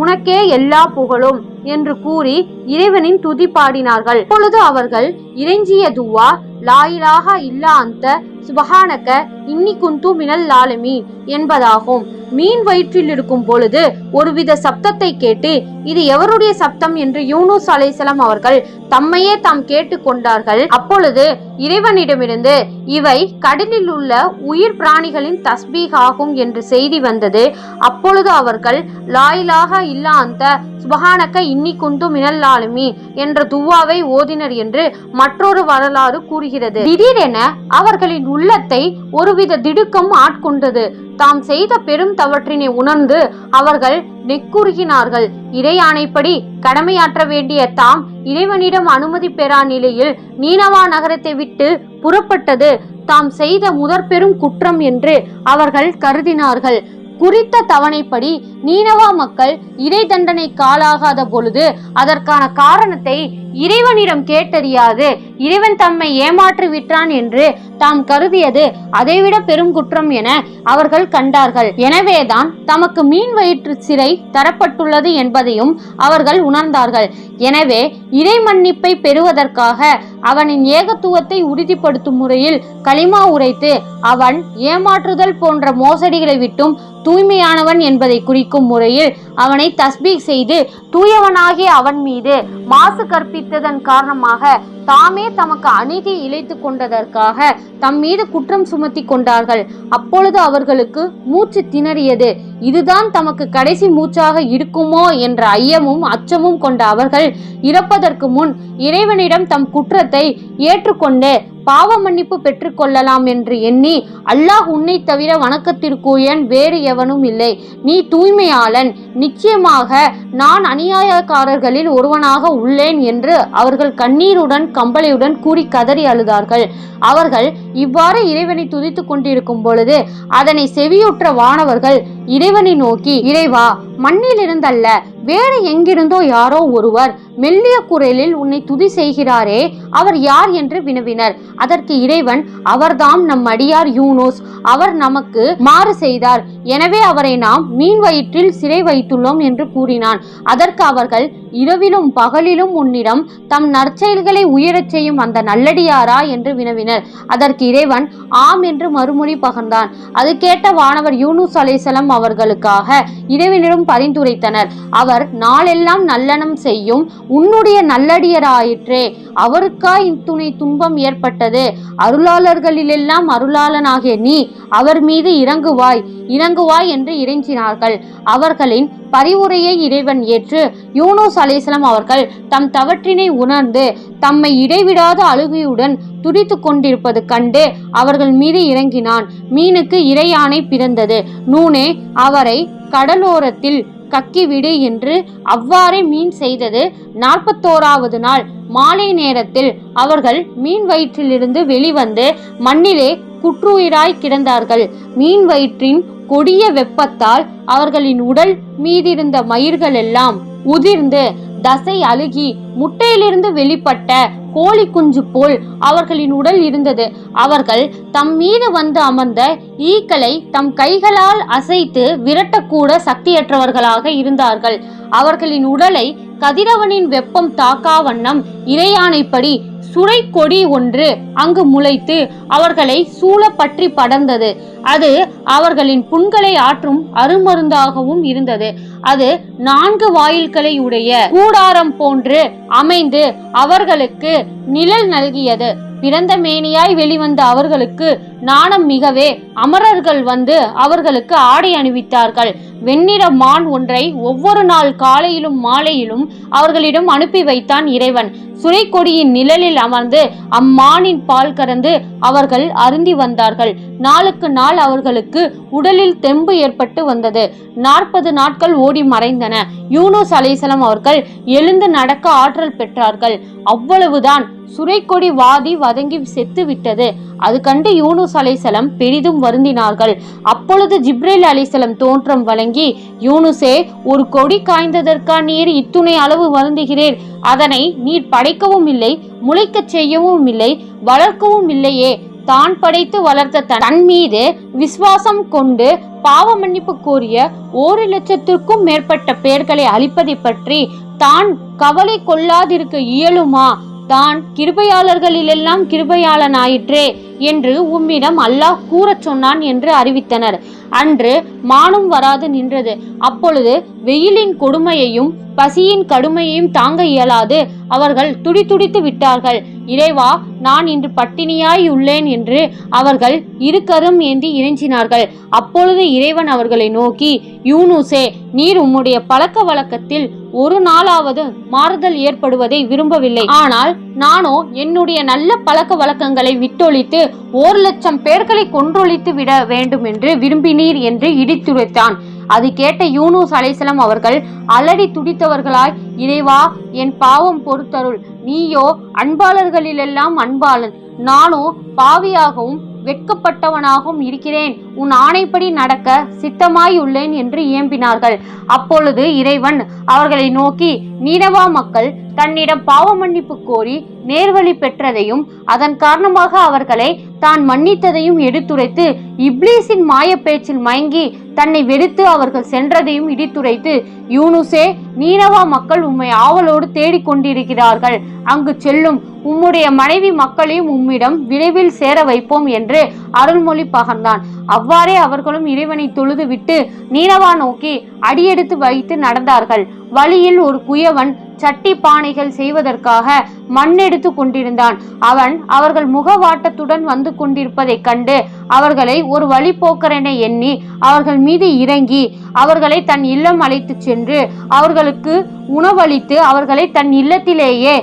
S1: உனக்கே எல்லா புகழும் என்று கூறி இறைவனின் துதி பாடினார்கள். அப்பொழுது அவர்கள் இறைஞ்சிய துவா லா இலாஹா இல்லா அன்த சுபஹானக இன்னி குந்து மினல் லாலிமீன் என்பதாகும். மீன் வயிற்றில் இருக்கும் பொழுது ஒருவித சப்தத்தை கேட்டு இது எவருடைய சப்தம் என்று யூனுஸ் அலைஹிஸ்ஸலாம் அவர்கள் தம்மையே தாம் கேட்டு கொண்டார்கள். அப்பொழுது இறைவனிடமிருந்து இவை கடலில் உள்ள உயிர் பிராணிகளின் தஸ்பீஹ் ஆகும் என்று செய்தி வந்தது. அப்பொழுது அவர்கள் லா இலாஹா இல்லா அன்த சுபஹானக இன்னி குந்து மினல் லாலிமீன் என்ற துவாவை ஓதினர் என்று மற்றொரு வரலாறு கூறுகிறது. திடீரென அவர்களின் உள்ளத்தை ஒருவித திடுக்கம் ஆட்கொண்டது. தாம் செய்த பெரும் தவற்றினை உணர்ந்து அவர்கள் நெக்குருகினார்கள். இறையாணைப்படி கடமையாற்ற வேண்டிய தாம் இறைவனிடம் அனுமதி பெறா நிலையில் நீனவா நகரத்தை விட்டு புறப்பட்டது தாம் செய்த முதற் பெரும் குற்றம் என்று அவர்கள் கருதினார்கள். குறித்த தவணைப்படி நீனவா மக்கள் இறை தண்டனைக்கு ஆளாகாத பொழுது அதற்கான காரணத்தை இறைவனிடம் கேட்டறியாது இறைவன் தம்மை ஏமாற்றி விட்டான் என்று தாம் கருதியது அதைவிட பெரும் குற்றம் என அவர்கள் கண்டார்கள். எனவேதான் தமக்கு மீன் வயிற்று சிறை தரப்பட்டுள்ளது என்பதையும் அவர்கள் உணர்ந்தார்கள். எனவே இறை மன்னிப்பை பெறுவதற்காக அவனின் ஏகத்துவத்தை உறுதிப்படுத்தும் முறையில் கலிமா உரைத்து அவன் ஏமாற்றுதல் போன்ற மோசடிகளை விட்டும் தூய்மையானவன் என்பதை குறிக்கும் முறையில் அவனை தஸ்பீக் செய்து தூயவனாகிய அவன் மீது மாசு கற்பித்ததன் காரணமாக தாமே தமக்கு அநீதி இழைத்து கொண்டதற்காக தம் மீது குற்றம் சுமத்தி கொண்டார்கள். அப்பொழுது அவர்களுக்கு மூச்சு திணறியது. இதுதான் தமக்கு கடைசி மூச்சாக இருக்குமோ என்ற ஐயமும் அச்சமும் கொண்ட அவர்கள் இறப்பதற்கு முன் இறைவனிடம் தம் குற்றத்தை ஏற்றுக்கொண்டு பாவ மன்னிப்பு பெற்றுக் கொள்ளலாம் என்று எண்ணி, அல்லாஹ் உன்னை தவிர வணக்கத்திற்குரியன் வேறு எவனும் இல்லை, நீ தூய்மையாளன், நிச்சயமாக நான் அநியாயக்காரர்களில் ஒருவனாக உள்ளேன் என்று அவர்கள் கண்ணீருடன் கம்பளையுடன் கூறி கதறி அழுதார்கள். அவர்கள் இவ்வாறு இறைவனை துதித்து கொண்டிருக்கும் பொழுது அதனை செவியுற்ற வானவர்கள் இறைவனை நோக்கி, இறைவா, மண்ணில் இருந்தல்ல வேறு எங்கிருந்தோ யாரோ ஒருவர் மெல்லிய குரலில் உன்னை துதி செய்கிறாரே, அவர் யார் என்று வினவினர். அதற்கு இறைவன், அவர்தாம் நம் அடியார் யூனுஸ், அவர் நமக்கு மாறு செய்தார், எனவே அவரை நாம் மீன் வயிற்றில் சிறை வைத்துள்ளோம் என்று கூறினான். அதற்கு அவர்கள், இரவிலும் பகலிலும் உன்னிடம் தம் நற்செயல்களை உயரச் செய்யும் அந்த நல்லடியாரா என்று வினவினர். அதற்கு இறைவன் ஆம் என்று மறுமொழி பகர்ந்தான். அது கேட்ட வானவர் யூனுஸ் அலைஹிஸ்ஸலாம் அவர்களுக்காக இறைவனிடம் பரிந்துரைத்தனர். அவர் நாளெல்லாம் நல்லனம் செய்யும் உன்னுடைய நல்லடியராயிற்றே, அவருக்கா இத்துணை துன்பம் ஏற்பட்டது, அருளாளர்களிலெல்லாம் அருளாளனாகிய நீ அவர் மீது இறங்குவாய் என்று இறைஞ்சினார்கள். அவர்களின் பரிவுரையை இறைவன் ஏற்று யூனுஸ் அலைஹிஸ்ஸலாம் அவர்கள் தம் தவற்றினை உணர்ந்து தம்மை இடைவிடாத அழுகையுடன் துடித்து கொண்டிருப்பது கண்டு அவர்கள் மீது இறங்கினான். மீனுக்கு இறையானை பிறந்தது. நூனே, அவரை கடலோரத்தில் கக்கிவிடு என்று அவ்வாறே மீன் செய்தது. 41வது நாள் மாலை நேரத்தில் அவர்கள் மீன் வயிற்றிலிருந்து வெளிவந்து மண்ணிலே குற்றுயிராய் கிடந்தார்கள். மீன் வயிற்றின் கொடிய வெப்பத்தால் அவர்களின் உடல் மீதிருந்த மயிர்கள் எல்லாம் உதிர்ந்து தசை அழுகி முட்டையிலிருந்து வெளிப்பட்ட கோழி குஞ்சு போல் அவர்களின் உடல் இருந்தது. அவர்கள் தம் மீது வந்து அமர்ந்த ஈக்களை தம் கைகளால் அசைத்து விரட்டக்கூட சக்தியற்றவர்களாக இருந்தார்கள். அவர்களின் உடலை கதிரவனின் வெப்பம் தாக்கா வண்ணம் இறையானைப்படி சுரை கொடி ஒன்று அங்கு முளைத்து அவர்களை சூழ பற்றி படர்ந்தது. அது அவர்களின் புண்களை ஆற்றும் அருமருந்தாகவும் இருந்தது. அது 4 வாயில்களை உடைய கூடாரம் போன்று அமைந்து அவர்களுக்கு நிழல் நல்கியது. பிறந்த மேனியாய் வெளிவந்த அவர்களுக்கு நாணம் மிகவே அமரர்கள் வந்து அவர்களுக்கு ஆடை அணிவித்தார்கள். வெண்ணிற மான் ஒன்றை ஒவ்வொரு நாள் காலையிலும் மாலையிலும் அவர்களிடம் அனுப்பி வைத்தான் இறைவன். சுரைக்கொடியின் நிழலில் அமர்ந்து அம்மானின் பால் கறந்து அவர்கள் அருந்தி வந்தார்கள். நாளுக்கு நாள் அவர்களுக்கு உடலில் தெம்பு ஏற்பட்டு வந்தது. 40 நாட்கள் ஓடி மறைந்தன. யூனுஸ் அலைஹிஸ்ஸலாம் அவர்கள் எழுந்து நடக்க ஆற்றல் பெற்றார்கள். அவ்வளவுதான், சுரைக்கொடி வாதி வதங்கி செத்து விட்டது. அது கண்டு யூனுஸ் அலைஹிஸ்ஸலாம் பெரிதும் வருந்தினார்கள். அப்பொழுது ஜிப்ரீல் அலைஹிஸ்ஸலாம் தோற்றம் வழங்கி, யூனுஸே, ஒரு கொடி காய்ந்ததற்கா நீர் இத்துணை அளவு வருந்துகிறீர்? அதனை நீர் படைக்கவும் இல்லை, முளைக்கச் செய்யவும் இல்லை, வளர்க்கவும் இல்லையே. தான் படைத்து வளர்த்த தன் மீது விசுவாசம் கொண்டு பாவ மன்னிப்பு கோரிய 1,00,000க்கும் மேற்பட்ட பேர்களை அழிப்பதை பற்றி தான் கவலை கொள்ளாதிருக்க இயலுமா? தான் கிருபையாளர்களிலெல்லாம் கிருபையாளனாயிற்றே என்று உம்மிடம் அல்லாஹ் கூறச் சொன்னான் என்று அறிவித்தனர். அன்று மானும் வராது நின்றது. அப்பொழுது வெயிலின் கொடுமையையும் பசியின் கடுமையையும் தாங்க இயலாது அவர்கள் துடிதுடித்து விட்டார்கள். இறைவா, நான் இன்று பட்டினியாய் உள்ளேன் என்று அவர்கள் இருக்கரும் ஏந்தி இறைஞ்சினார்கள். அப்பொழுது இறைவன் அவர்களை நோக்கி, யூனுஸே, நீர் உம்முடைய பழக்க வழக்கத்தில் ஒரு நாளாவது மாறுதல் ஏற்படுவதை விரும்பவில்லை. ஆனால் நானோ என்னுடைய நல்ல பழக்க வழக்கங்களை விட்டொழித்து 1,00,000 பேர்களை கொன்றொழித்து விட வேண்டும் என்று விரும்பினீர் என்று இடித்துரைத்தான். அது கேட்ட யூனுஸ் அலைஹிஸ்ஸலாம் அவர்கள் அலறி துடித்தவர்களாய், இறைவா, என் பாவம் பொறுத்தருள். நீயோ அன்பாளர்களிலெல்லாம் அன்பாளன், நானோ பாவியாகவும் வெட்கப்பட்டவனாகவும் இருக்கிறேன். உன் ஆணைப்படி நடக்க சித்தமாய் உள்ளேன் என்று ஏம்பினார்கள். அப்பொழுது இறைவன் அவர்களை நோக்கி, நீனவா மக்கள் தன்னிடம் பாவ மன்னிப்பு கோரி நேர்வழி பெற்றதையும் அதன் காரணமாக அவர்களை தான் மன்னித்ததையும் எடுத்துரைத்து, இப்லீஸின் மாய பேச்சில் மயங்கி தன்னை வெறுத்து அவர்கள் சென்றதையும் இடித்துரைத்து, யூனுஸே, நீனவா மக்கள் உம்மை ஆவலோடு தேடிக்கொண்டிருக்கிறார்கள். அங்கு செல்லும். உம்முடைய மனைவி மக்களையும் உம்மிடம் விரைவில் சேர வைப்போம் என்று அருள்மொழி பகர்ந்தான். அவ்வாறே அவர்களும் இறைவனை தொழுது விட்டு நீனவா நோக்கி அடியெடுத்து வைத்து நடந்தார்கள். வழியில் ஒரு குயவன் சட்டி பானைகள் செய்வதற்காக மண்ணெடுத்து கொண்டிருந்தான். அவன் அவர்கள் முகவாட்டத்துடன் வந்து கொண்டிருப்பதை கண்டு அவர்களை ஒரு வழிபோக்கரென எண்ணி அவர்கள் மீது இறங்கி அவர்களை தன் இல்லம் அழைத்து சென்று அவர்களுக்கு உணவளித்து அவர்களை தன் இல்லத்திலேயே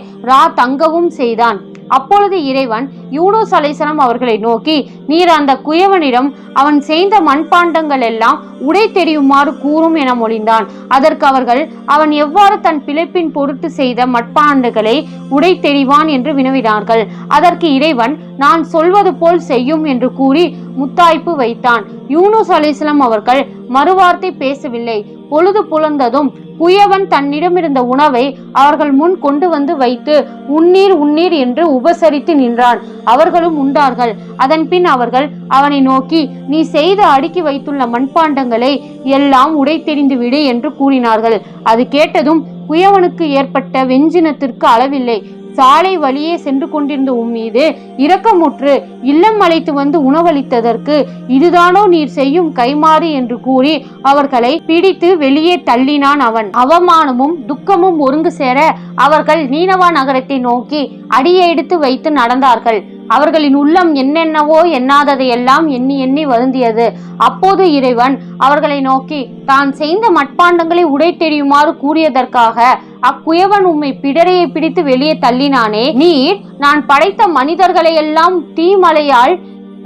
S1: தங்கவும் செய்தான். அப்பொழுது இறைவன் யூனுஸ் அலைஹிஸ்ஸலாம் அவர்களை நோக்கி, நீர் அந்த குயவனிடம் அவன் செய்த மண்பாண்டங்கள் எல்லாம் உடை தெரியுமாறு கூறும் என மொழிந்தான். அதற்கு அவர்கள், அவன் எவ்வாறு தன் பிழைப்பின் பொருட்டு செய்த மட்பாண்டங்களை உடை தெரிவான் என்று வினவினார்கள். அதற்கு இறைவன், நான் சொல்வது போல் செய்யும் என்று கூறி முத்தாய்ப்பு வைத்தான். யூனுஸ் அலைஹிஸ்ஸலாம் அவர்கள் மறுவார்த்தை பேசவில்லை. பொழுது புலர்ந்ததும் குயவன் தன்னிடமிருந்த உணவை அவர்கள் முன் கொண்டு வந்து வைத்து உண்ணீர் உண்ணீர் என்று உபசரித்து நின்றான். அவர்களும் உண்டார்கள். அதன் பின் அவர்கள் அவனை நோக்கி, நீ செய்து அடுக்கி வைத்துள்ள மண்பாண்டங்களை எல்லாம் உடை தெரிந்து விடு என்று கூறினார்கள். அது கேட்டதும் குயவனுக்கு ஏற்பட்ட வெஞ்சினத்திற்கு அளவில்லை. சாலை வழியே சென்று கொண்டிருந்த மீது இரக்கமுற்று இல்லம் அழைத்து வந்து உணவளித்ததற்கு இதுதானோ நீர் செய்யும் கைமாறு என்று கூறி அவர்களை பிடித்து வெளியே தள்ளினான். அவன் அவமானமும் துக்கமும் ஒருங்கு சேர அவர்கள் நீனவா நகரத்தை நோக்கி அடியை எடுத்து வைத்து நடந்தார்கள். அவர்களின் உள்ளம் என்னென்னவோ எண்ணாததையெல்லாம் எண்ணி எண்ணி வருந்தியது. அப்போது இறைவன் அவர்களை நோக்கி, தான் செய்த மட்பாண்டங்களை உடை தெரியுமாறு கூறியதற்காக அக்குயவன் உம்மை பிடரையை பிடித்து வெளியே தள்ளினானே, நீர் நான் படைத்த மனிதர்களை எல்லாம் தீமலையால்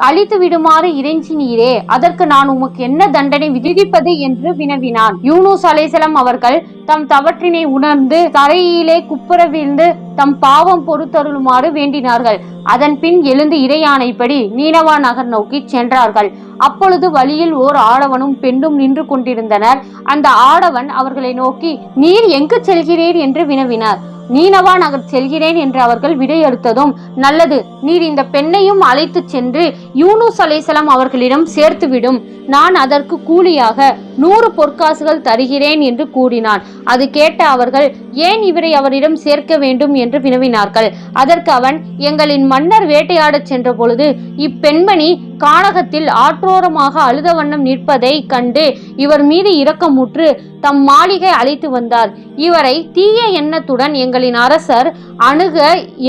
S1: அழித்து விடுமாறு இறைஞ்சினீரே, அதற்கு நான் உமக்கு என்ன தண்டனை விதிப்பது என்று வினவினான். யூனுஸ் அலைஹிஸ்ஸலாம் அவர்கள் தம் தவற்றினை உணர்ந்து தரையிலே குப்புற வீழ்ந்து தம் பாவம் பொறுத்தருளுமாறு வேண்டினார்கள். அதன் பின் எழுந்து இறையானைப்படி நீனவா நகர் நோக்கி சென்றார்கள். அப்பொழுது வழியில் ஓர் ஆடவனும் பெண்ணும் நின்று கொண்டிருந்தனர். அந்த ஆடவன் அவர்களை நோக்கி, நீர் எங்கு செல்கிறீர் என்று வினவினார். நீனவா நகர் செல்கிறேன் என்று அவர்கள் விடையறுத்ததும், நல்லது, நீர் இந்த பெண்ணையும் அழைத்து சென்று யூனுஸ் அலைஹிஸ்ஸலாம் அவர்களிடம் சேர்த்துவிடும். நான் அதற்கு கூலியாக 100 பொற்காசுகள் தருகிறேன் என்று கூறினான். அது கேட்ட அவர்கள், ஏன் இவரை அவரிடம் சேர்க்க வேண்டும் என்று வினவினார்கள். அதற்கு அவன், எங்களின் மன்னர் வேட்டையாடச் சென்ற பொழுது இப்பெண்மணி கானகத்தில் ஆற்றோரமாக அழுத வண்ணம் நிற்பதை கண்டு இவர் மீது இரக்கமுற்று தம் மாளிகை அழைத்து வந்தார். இவரை தீய எண்ணத்துடன் எங்களின் அரசர் அணுக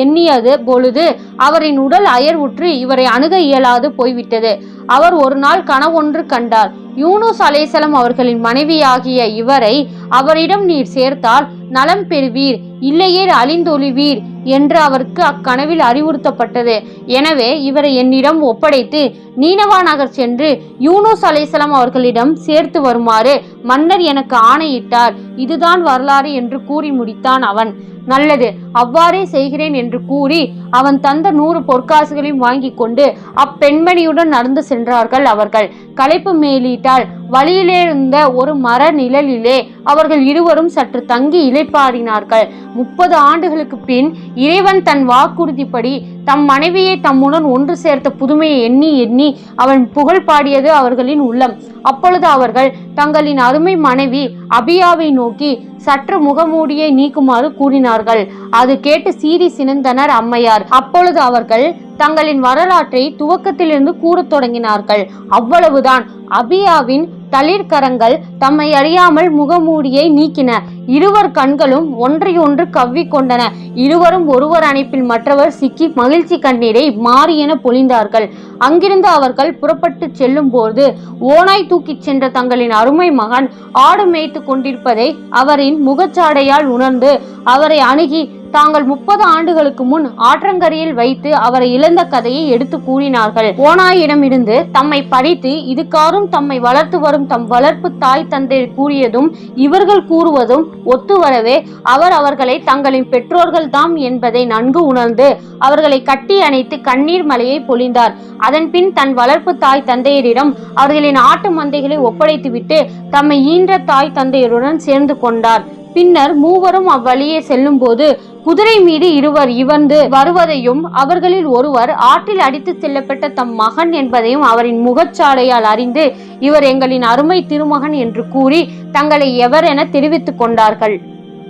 S1: எண்ணியது பொழுது அவரின் உடல் அயர்வுற்று இவரை அணுக இயலாது போய்விட்டது. அவர் ஒரு நாள் கனவொன்று கண்டார். யூனுஸ் அலைஹிஸ்ஸலாம் அவர்களின் மனைவியாகிய இவரை அவரிடம் நீர் சேர்த்தால் நலம் பெறுவீர், இல்லையே அழிந்தொழிவீர் என்று அவருக்கு அக்கனவில் அறிவுறுத்தப்பட்டது. எனவே இவரை என்னிடம் ஒப்படைத்து நீனவா நகர் சென்று யூனுஸ் அலைஹிஸ்ஸலாம் அவர்களிடம் சேர்த்து வருமாறு மன்னர் எனக்கு ஆணையிட்டார். இதுதான் வரலாறு என்று கூறி முடித்தான் அவன். நல்லது, அவ்வாறே செய்கிறேன் என்று கூறி அவன் தந்த 100 பொற்காசுகளையும் வாங்கி கொண்டு அப்பெண்மணியுடன் நடந்து சென்றார்கள். அவர்கள் களைப்பு மேலிட்டால் வழியிலே இருந்த ஒரு மர நிழலிலே அவர்கள் இருவரும் சற்று தங்கி இளைப்பாறினார்கள். 30 ஆண்டுகளுக்கு பின் இறைவன் தன் வாக்குறுதிப்படி தம் மனைவியை தம்முடன் ஒன்று சேர்த்த புதுமையை எண்ணி எண்ணி அவன் புகழ் பாடியது அவர்களின் உள்ளம். அப்பொழுது அவர்கள் தங்களின் அருமை மனைவி அபியாவை நோக்கி சற்று முகமூடியை நீக்குமாறு கூறினார்கள். அது கேட்டு சீறி சினந்தனர் அம்மையார். அப்பொழுது அவர்கள் தங்களின் வரலாற்றை துவக்கத்திலிருந்து கூறத் தொடங்கினார்கள். அவ்வளவுதான். அபியாவின் தளிர்கரங்கள் தம்மை அறியாமல் முகமூடியை நீக்கின. இருவர் கண்களும் ஒன்றையொன்று கவ்விக்கொண்டன. இருவரும் ஒருவர் அணைப்பில் மற்றவர் சிக்கி மகிழ்ச்சி கண்ணீரை மாறியென பொழிந்தார்கள். அங்கிருந்து அவர்கள் புறப்பட்டு செல்லும் போது ஓனாய் தூக்கிச் சென்ற தங்களின் அருமை மகன் ஆடு மேய்த்து கொண்டிருப்பதை அவரின் முகச்சாடையால் உணர்ந்து அவரை அணுகி தாங்கள் 30 ஆண்டுகளுக்கு முன் ஆற்றங்கரையில் வைத்து அவரை இழந்த கதையை எடுத்து கூறினார்கள். ஓனாயிடமிருந்து தம்மை பறித்து இதுகாரும் தம்மை வளர்த்து வரும் தம் வளர்ப்பு தாய் தந்தை கூறியதும் இவர்கள் கூறுவதும் ஒத்துவரவே அவர் அவர்களை தங்களின் பெற்றோர்கள் தாம் என்பதை நன்கு உணர்ந்து அவர்களை கட்டி அணைத்து கண்ணீர் மலையை பொழிந்தார். அதன் பின் தன் வளர்ப்பு தாய் தந்தையரிடம் அவர்களின் ஆட்டு மந்தைகளை ஒப்படைத்துவிட்டு தம்மை ஈன்ற தாய் தந்தையருடன் சேர்ந்து கொண்டார். பின்னர் மூவரும் அவ்வழியே செல்லும் போது குதிரை மீது இருவர் இவர்ந்து வருவதையும் அவர்களில் ஒருவர் ஆற்றில் அடித்து செல்லப்பட்ட தம் மகன் என்பதையும் அவரின் முகச்சாடையால் அறிந்து இவர் எங்களின் அருமை திருமகன் என்று கூறி தங்களை எவர் என தெரிவித்துக் கொண்டார்கள்.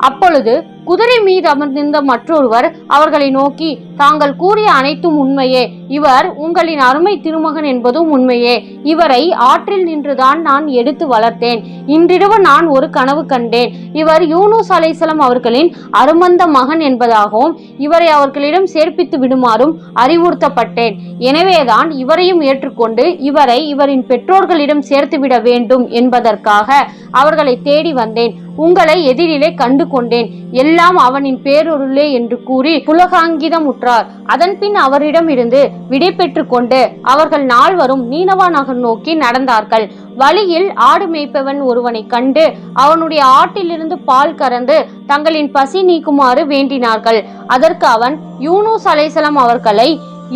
S1: அப்பொழுது குதிரை மீது அமர்ந்திருந்த மற்றொருவர் அவர்களை நோக்கி, தாங்கள் கூறிய அனைத்தும் உண்மையே. இவர் உங்களின் அருமை திருமகன் என்பதும் உண்மையே. இவரை ஆற்றில் நின்றுதான் நான் எடுத்து வளர்த்தேன். இன்றிரவு நான் ஒரு கனவு கண்டேன். இவர் யூனுஸ் அலைஹிஸ்ஸலாம் அவர்களின் அருமந்த மகன் என்பதாகவும் இவரை அவர்களிடம் சேர்ப்பித்து விடுமாறும் அறிவுறுத்தப்பட்டேன். எனவேதான் இவரையும் ஏற்றுக்கொண்டு இவரை இவரின் பெற்றோர்களிடம் சேர்த்துவிட வேண்டும் என்பதற்காக அவர்களை தேடி வந்தேன். உங்களை எதிரிலே கண்டு கொண்டேன். எல்லாம் அவனின் பேரொருளே என்று கூறி புலகாங்கிதம் உற்றார். அதன் பின் அவரிடம் இருந்து விடை பெற்று கொண்டு அவர்கள் நால்வரும் நீனவா நகர் நோக்கி நடந்தார்கள். வழியில் ஆடு மேய்ப்பவன் ஒருவனை கண்டு அவனுடைய ஆட்டிலிருந்து பால் கறந்து தங்களின் பசி நீக்குமாறு வேண்டினார்கள். அதற்கு அவன், யூனுஸ் அலைஹிஸ்ஸலாம் அவர்களை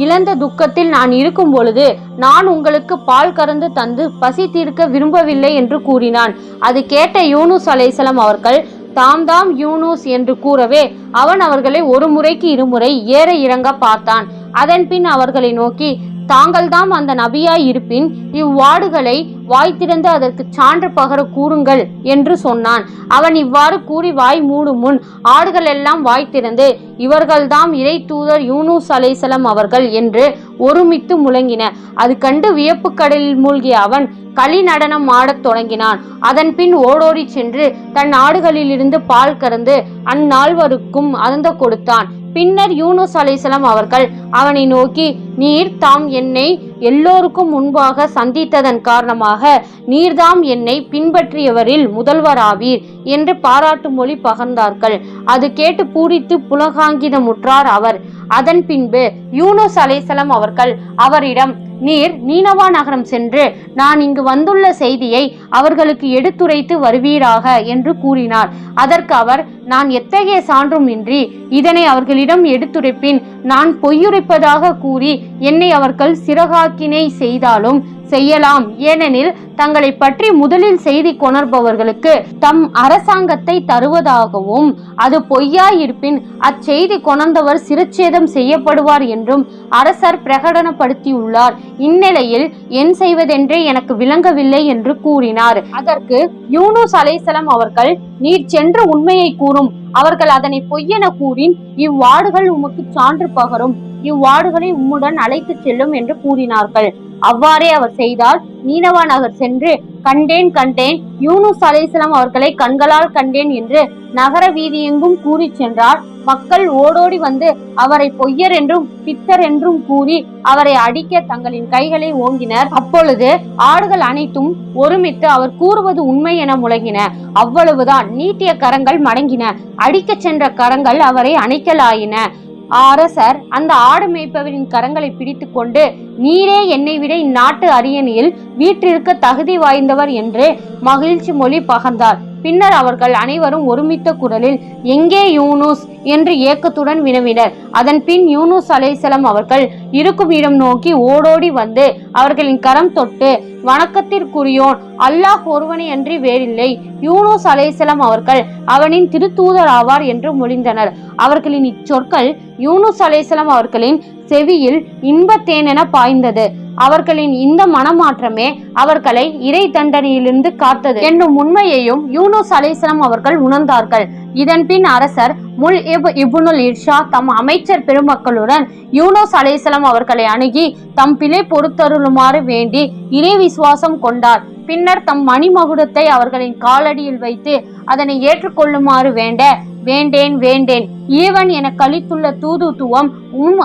S1: இழந்த துக்கத்தில் நான் இருக்கும் பொழுது நான் உங்களுக்கு பால் கறந்து தந்து பசி தீர்க்க விரும்பவில்லை என்று கூறினான். அது கேட்ட யூனுஸ் அலைஹிஸ்ஸலாம் அவர்கள் தாம் யூனுஸ் என்று கூறவே அவன் அவர்களை ஒரு முறைக்கு இருமுறை ஏற இறங்க பார்த்தான். அதன் பின் அவர்களை நோக்கி, தாங்கள் தாம் அந்த நபியாய் இருப்பின் இவ்வாடுகளை வாய் திறந்து அதற்கு சான்று பகர கூறுங்கள் என்று சொன்னான். அவன் இவ்வாறு கூறி வாய் மூடும் முன் ஆடுகள் எல்லாம் வாய் திறந்து இவர்கள்தாம் இறை தூதர் யூனுஸ் அலைஹிஸ்ஸலாம் அவர்கள் என்று ஒருமித்து முழங்கின. அது கண்டு வியப்பு கடலில் மூழ்கிய அவன் களி நடனம் ஆடத் தொடங்கினான். அதன் பின் ஓடோடி சென்று தன் ஆடுகளிலிருந்து பால் கறந்து அந்நால்வருக்கும் அருந்த கொடுத்தான். பின்னர் யூனுஸ் அலைஹிஸ்ஸலாம் அவர்கள் அவனை நோக்கி, நீர் தாம் என்னை எல்லோருக்கும் முன்பாக சந்தித்ததன் காரணமாக நீர்தாம் என்னை பின்பற்றியவரில் முதல்வராவீர் என்று பாராட்டு மொழி பகர்ந்தார்கள். அது கேட்டு பூரித்து புலகாங்கிதமுற்றார் அவர். அதன் பின்பு யூனுஸ் அலைஹிஸ்ஸலாம் அவர்கள் அவரிடம், நீர் நீனவா நகரம் சென்று நான் இங்கு வந்துள்ள செய்தியை அவர்களுக்கு எடுத்துரைத்து வருவீராக என்று கூறினார். அதற்கு அவர், நான் எத்தகைய சான்றும் இன்றி இதனை அவர்களிடம் எடுத்துரைப்பின் நான் பொய்யுரைப்பதாக கூறி என்னை அவர்கள் சிறகாக்கினை செய்தாலும் செய்யலாம். ஏனெனில் தங்களை பற்றி முதலில் செய்தி கொணர்பவர்களுக்கு தம் அரசாங்கத்தை தருவதாகவும் அது பொய்யாயிருப்பின் அச்செய்தி கொணர்ந்தவர் சிரச்சேதம் செய்யப்படுவார் என்றும் அரசர் பிரகடனப்படுத்தியுள்ளார். இந்நிலையில் என் செய்வதென்றே எனக்கு விளங்கவில்லை என்று கூறினார். அதற்கு யூனுஸ் அலைஹிஸ்ஸலாம் அவர்கள், நீர் சென்று உண்மையை கூறும். அவர்கள் அதனை பொய்யென கூறின் இவ்வாடுகள் உமக்கு சான்று பகரும். இவ்வாடுகளை உம்முடன் அழைத்து செல்லும் என்று கூறினார்கள். அவ்வாறே அவர் செய்தார். நீனவா நகர் சென்று கண்டேன் யூனுஸ் அலைஹிஸ்ஸலாம் அவர்களை கண்களால் கண்டேன் என்று நகர வீதியெங்கும் கூறி சென்றார். மக்கள் ஓடோடி வந்து அவரை பொய்யர் என்றும் பித்தர் என்றும் கூறி அவரை அடிக்க தங்களின் கைகளை ஓங்கினர். அப்பொழுது ஆடுகள் அனைத்தும் ஒருமித்து அவர் கூறுவது உண்மை என முழங்கின. அவ்வளவுதான். நீட்டிய கரங்கள் மடங்கின. அடிக்க சென்ற கரங்கள் அவரை அணைக்கலாயின. அரசர் அந்த ஆடு மேய்ப்பவரின் கரங்களை பிடித்து கொண்டு, நீரே என்னை விட இந்நாட்டு அரியணையில் வீற்றிருக்க தகுதி வாய்ந்தவர் என்று மகிழ்ச்சி மொழி பகர்ந்தார். பின்னர் அவர்கள் அனைவரும் ஒருமித்த குரலில், எங்கே யூனுஸ் என்று ஏக்கத்துடன் வினவினர். அதன் பின் யூனுஸ் அலைஹிஸ்ஸலாம் அவர்கள் இருக்கும் இடம் நோக்கி ஓடோடி வந்து அவர்களின் கரம் தொட்டு, வணக்கத்திற்குரியோன் அல்லாஹ் ஒருவனை அன்றி வேறில்லை. யூனுஸ் அலைஹிஸ்ஸலாம் அவர்கள் அவனின் திருத்தூதர் ஆவார் என்று மொழிந்தனர். அவர்களின் இச்சொற்கள் யூனுஸ் அலைஹிஸ்ஸலாம் அவர்களின் செவியில் இன்பத்தேனென பாய்ந்தது. அவர்களின் இந்த மனமாற்றமே அவர்களை இறை தண்டனையிலிருந்து காத்தது என்னும் உண்மையையும் யூனுஸ் அலைஹிஸ்ஸலாம் அவர்கள் உணர்ந்தார்கள். இதன் பின் அரசர் இப்னுல் இர்ஷா தம் அமைச்சர் பெருமக்களுடன் யூனுஸ் அலைஹிஸ்ஸலாம் அவர்களை அணுகி தம் பிழை பொறுத்தருளுமாறு வேண்டி இறை விசுவாசம் கொண்டார். பின்னர் தம் மணிமகுடத்தை அவர்களின் காலடியில் வைத்து அதனை ஏற்றுக்கொள்ளுமாறு வேண்டேன் ஈவன் என கழித்துள்ள தூதுத்துவம்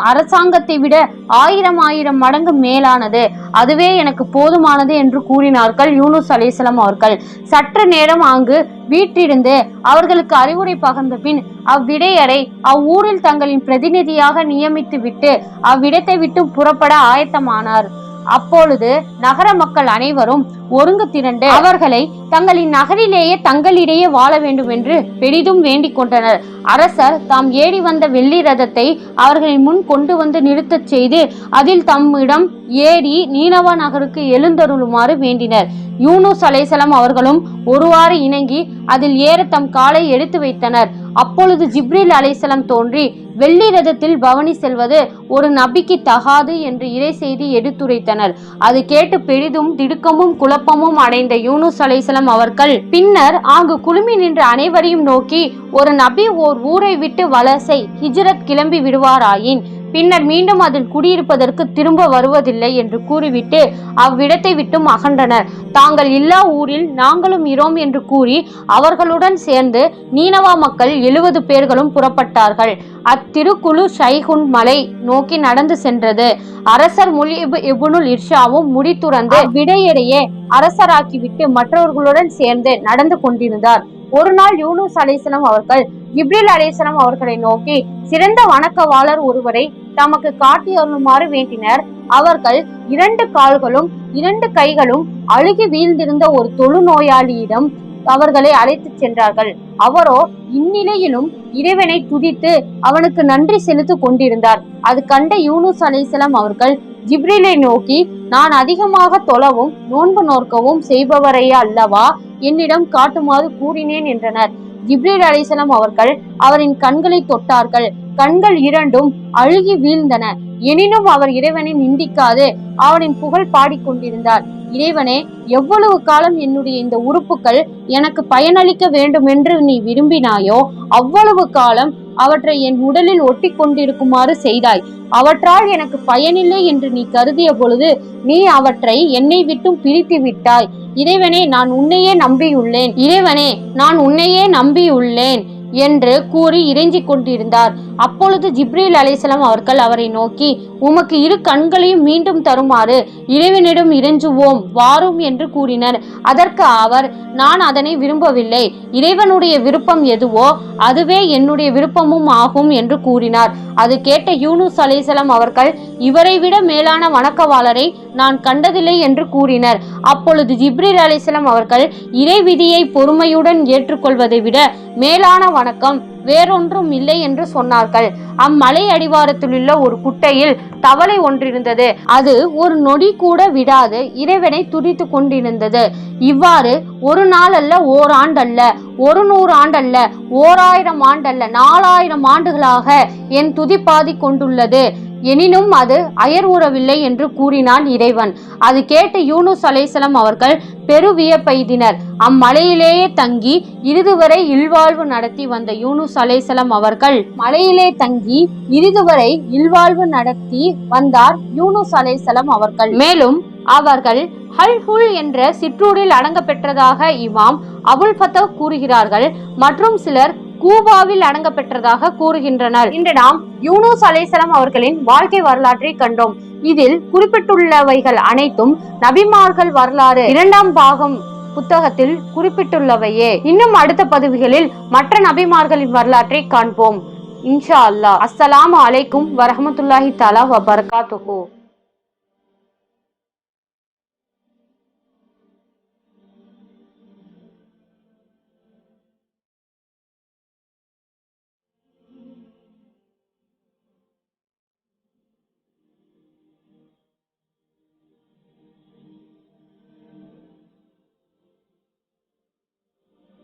S1: அரசாங்கத்தை விட 1000 மடங்கு மேலானது, அதுவே எனக்கு போதுமானது என்று கூறினார்கள் யூனுஸ் அலைஹிஸ்ஸலாம் அவர்கள். சற்று நேரம் அங்கு வீற்றிருந்து அவர்களுக்கு அறிவுரை பகர்ந்த பின் அவ்விடையரை அவ்வூரில் தங்களின் பிரதிநிதியாக நியமித்து விட்டு அவ்விடத்தை விட்டு புறப்பட ஆயத்தமானார். அப்பொழுது நகர மக்கள் அனைவரும் ஒருங்கு திரண்டு அவர்களை தங்களின் நகரிலேயே தங்களிடையே வாழ வேண்டும் என்று பெரிதும் வேண்டிக் கொண்டனர். அரசர் தாம் ஏறி வந்த வெள்ளி ரதத்தை அவர்களின் முன் கொண்டு வந்து நிறுத்தச் செய்து அதில் தம்மிடம் ஏறி நீனவா நகருக்கு எழுந்தருளுமாறு வேண்டினர். யூனுஸ் அலைஹிஸ்ஸலாம் அவர்களும் ஒருவாறு இணங்கி அதில் ஏற தம் காலை எடுத்து வைத்தனர். அப்பொழுது ஜிப்ரீல் அலைஹிஸ்ஸலாம் தோன்றி வெள்ளி ரதத்தில் பவனி செல்வது ஒரு நபிக்கு தகாது என்று இறை செய்தி எடுத்துரைத்தனர். அது கேட்டு பெரிதும் திடுக்கமும் குழப்பமும் அடைந்த யூனுஸ் அலைஹிஸ்ஸலாம் அவர்கள் பின்னர் அங்கு குழுமி நின்ற அனைவரையும் நோக்கி, ஒரு நபி ஓர் ஊரை விட்டு வலசை ஹிஜ்ரத் கிளம்பி விடுவாராயின் பின்னர் மீண்டும் அதில் குடியிருப்பதற்கு திரும்ப வருவதில்லை என்று கூறிவிட்டு அவ்விடத்தை விட்டும் அகன்றனர். தாங்கள் இல்லா ஊரில் நாங்களும் இரோம் என்று கூறி அவர்களுடன் சேர்ந்து நீனவா மக்கள் 70 பேர்களும் புறப்பட்டார்கள். அத்திருக்குழு ஷைகுன் மலை நோக்கி நடந்து சென்றது. அரசர் இப்னுல் இர்ஷாவும் முடித்துறந்து விடையிடையே அரசராக்கிவிட்டு மற்றவர்களுடன் சேர்ந்து நடந்து கொண்டிருந்தார். ஒரு நாள் யூனுஸ் அலைஹிஸ்ஸலாம் அவர்கள் ஜிப்ரீல் அலைஹிஸ்ஸலாம் அவர்களை நோக்கி சிறந்த வணக்கவாளர் ஒருவரை தமக்கு காட்டி அருளுமாறு வேண்டினர். அவர்கள் 2 கால்களும் 2 கைகளும் அழுகி வீழ்ந்திருந்த ஒரு தொழுநோயாளியிடம் அவர்களை அழைத்து சென்றார்கள். அவரோ இந்நிலையிலும் இறைவனை துதித்து அவனுக்கு நன்றி செலுத்தி கொண்டிருந்தார். அது கண்ட யூனுஸ் அலைஹிஸ்ஸலாம் அவர்கள் ஜிப்ரீலை நோக்கி, நான் அதிகமாக தொழவும் நோன்பு நோற்கவும் செய்பவரை அல்லவா என்னிடம் காட்டுமாறு கூறினேன் என்றனர். ஜிப்ரீல் அலைஹிஸ்ஸலாம் அவர்கள் அவரின் கண்களை தொட்டார்கள். கண்கள் 2ம் அழுகி வீழ்ந்தன. எனினும் அவர் இறைவனை நிந்திக்காது அவனின் புகழ் பாடிக்கொண்டிருந்தார். இறைவனே, எவ்வளவு காலம் என்னுடைய இந்த உறுப்புகள் எனக்கு பயனளிக்க வேண்டும் என்று நீ விரும்பினாயோ அவ்வளவு காலம் அவற்றை என் உடலில் ஒட்டி கொண்டிருக்குமாறு செய்தாய். அவற்றால் எனக்கு பயனில்லை என்று நீ கருதிய பொழுது நீ அவற்றை என்னை விட்டும் பிரித்து விட்டாய். இறைவனே, நான் உன்னையே நம்பியுள்ளேன் என்று கூறி இறைஞ்சிக் கொண்டிருந்தார். அப்பொழுது ஜிப்ரீல் அலைஹிஸ்ஸலாம் அவர்கள் அவரை நோக்கி, உமக்கு 2 கண்களையும் மீண்டும் தருமாறு இறைவனிடம் இறைஞ்சுவோம் வாரும் என்று கூறினர். அதற்கு அவர், நான் அதனை விரும்பவில்லை. இறைவனுடைய விருப்பம் எதுவோ அதுவே என்னுடைய விருப்பமும் ஆகும் என்று கூறினார். அது கேட்ட யூனுஸ் அலைஹிஸ்ஸலாம் அவர்கள், இவரை விட மேலான வணக்கவாளரை நான் கண்டதில்லை என்று கூறினர். அப்பொழுது ஜிப்ரீல் அலைஹிஸ்ஸலாம் அவர்கள், இறை விதியை பொறுமையுடன் ஏற்றுக்கொள்வதை விட மேலான வணக்கம் வேறொன்றும் இல்லை என்று சொன்னார்கள். அம்மலை அடிவாரத்திலுள்ள ஒரு குட்டையில் தவளை ஒன்றிருந்தது. அது ஒரு நொடி கூட விடாது இறைவனை துதித்து கொண்டிருந்தது. இவ்வாறு ஒரு நாள் அல்ல, ஓராண்டல்ல, 100 ஆண்டல்ல, 1000 ஆண்டல்ல, 4000 ஆண்டுகளாக என் துதிப்பாதி கொண்டுள்ளது. எனினும் அது அயர் உறவில்லை என்று கூறினான் இறைவன். அது கேட்டு யூனுஸ் அலைஹிஸ்ஸலாம் அவர்கள் பெருவியப்பெய்தினர். அம்மலையிலேயே தங்கி இறுதிவரை இல்வாழ்வு நடத்தி வந்த யூனுஸ் அலைஹிஸ்ஸலாம் அவர்கள் மலையிலே தங்கி இறுதிவரை இல்வாழ்வு நடத்தி வந்தார் யூனுஸ் அலைஹிஸ்ஸலாம் அவர்கள். மேலும் அவர்கள் ஹல் என்ற சிற்றூரில் அடங்க பெற்றதாக இமாம் அபுல் ஃபதா கூறுகிறார்கள். மற்றும் சிலர் கூபாவில் அடங்க பெற்றதாக கூறுகின்றனர். இன்று நாம் யூனுஸ் அலைஹிஸ்ஸலாம் அவர்களின் வாழ்க்கை வரலாற்றை கண்டோம். இதில் குறிப்பிட்டுள்ளவைகள் அனைத்தும் நபிமார்கள் வரலாறு 2ஆம் பாகம் புத்தகத்தில் குறிப்பிட்டுள்ளவையே. இன்னும் அடுத்த பதிவுகளில் மற்ற நபிமார்களின் வரலாற்றை காண்போம். இன்ஷா அல்லாஹ். அஸ்ஸலாமு அலைக்கும் வரஹ்மத்துல்லாஹி தஆலா வபரகாத்துஹு.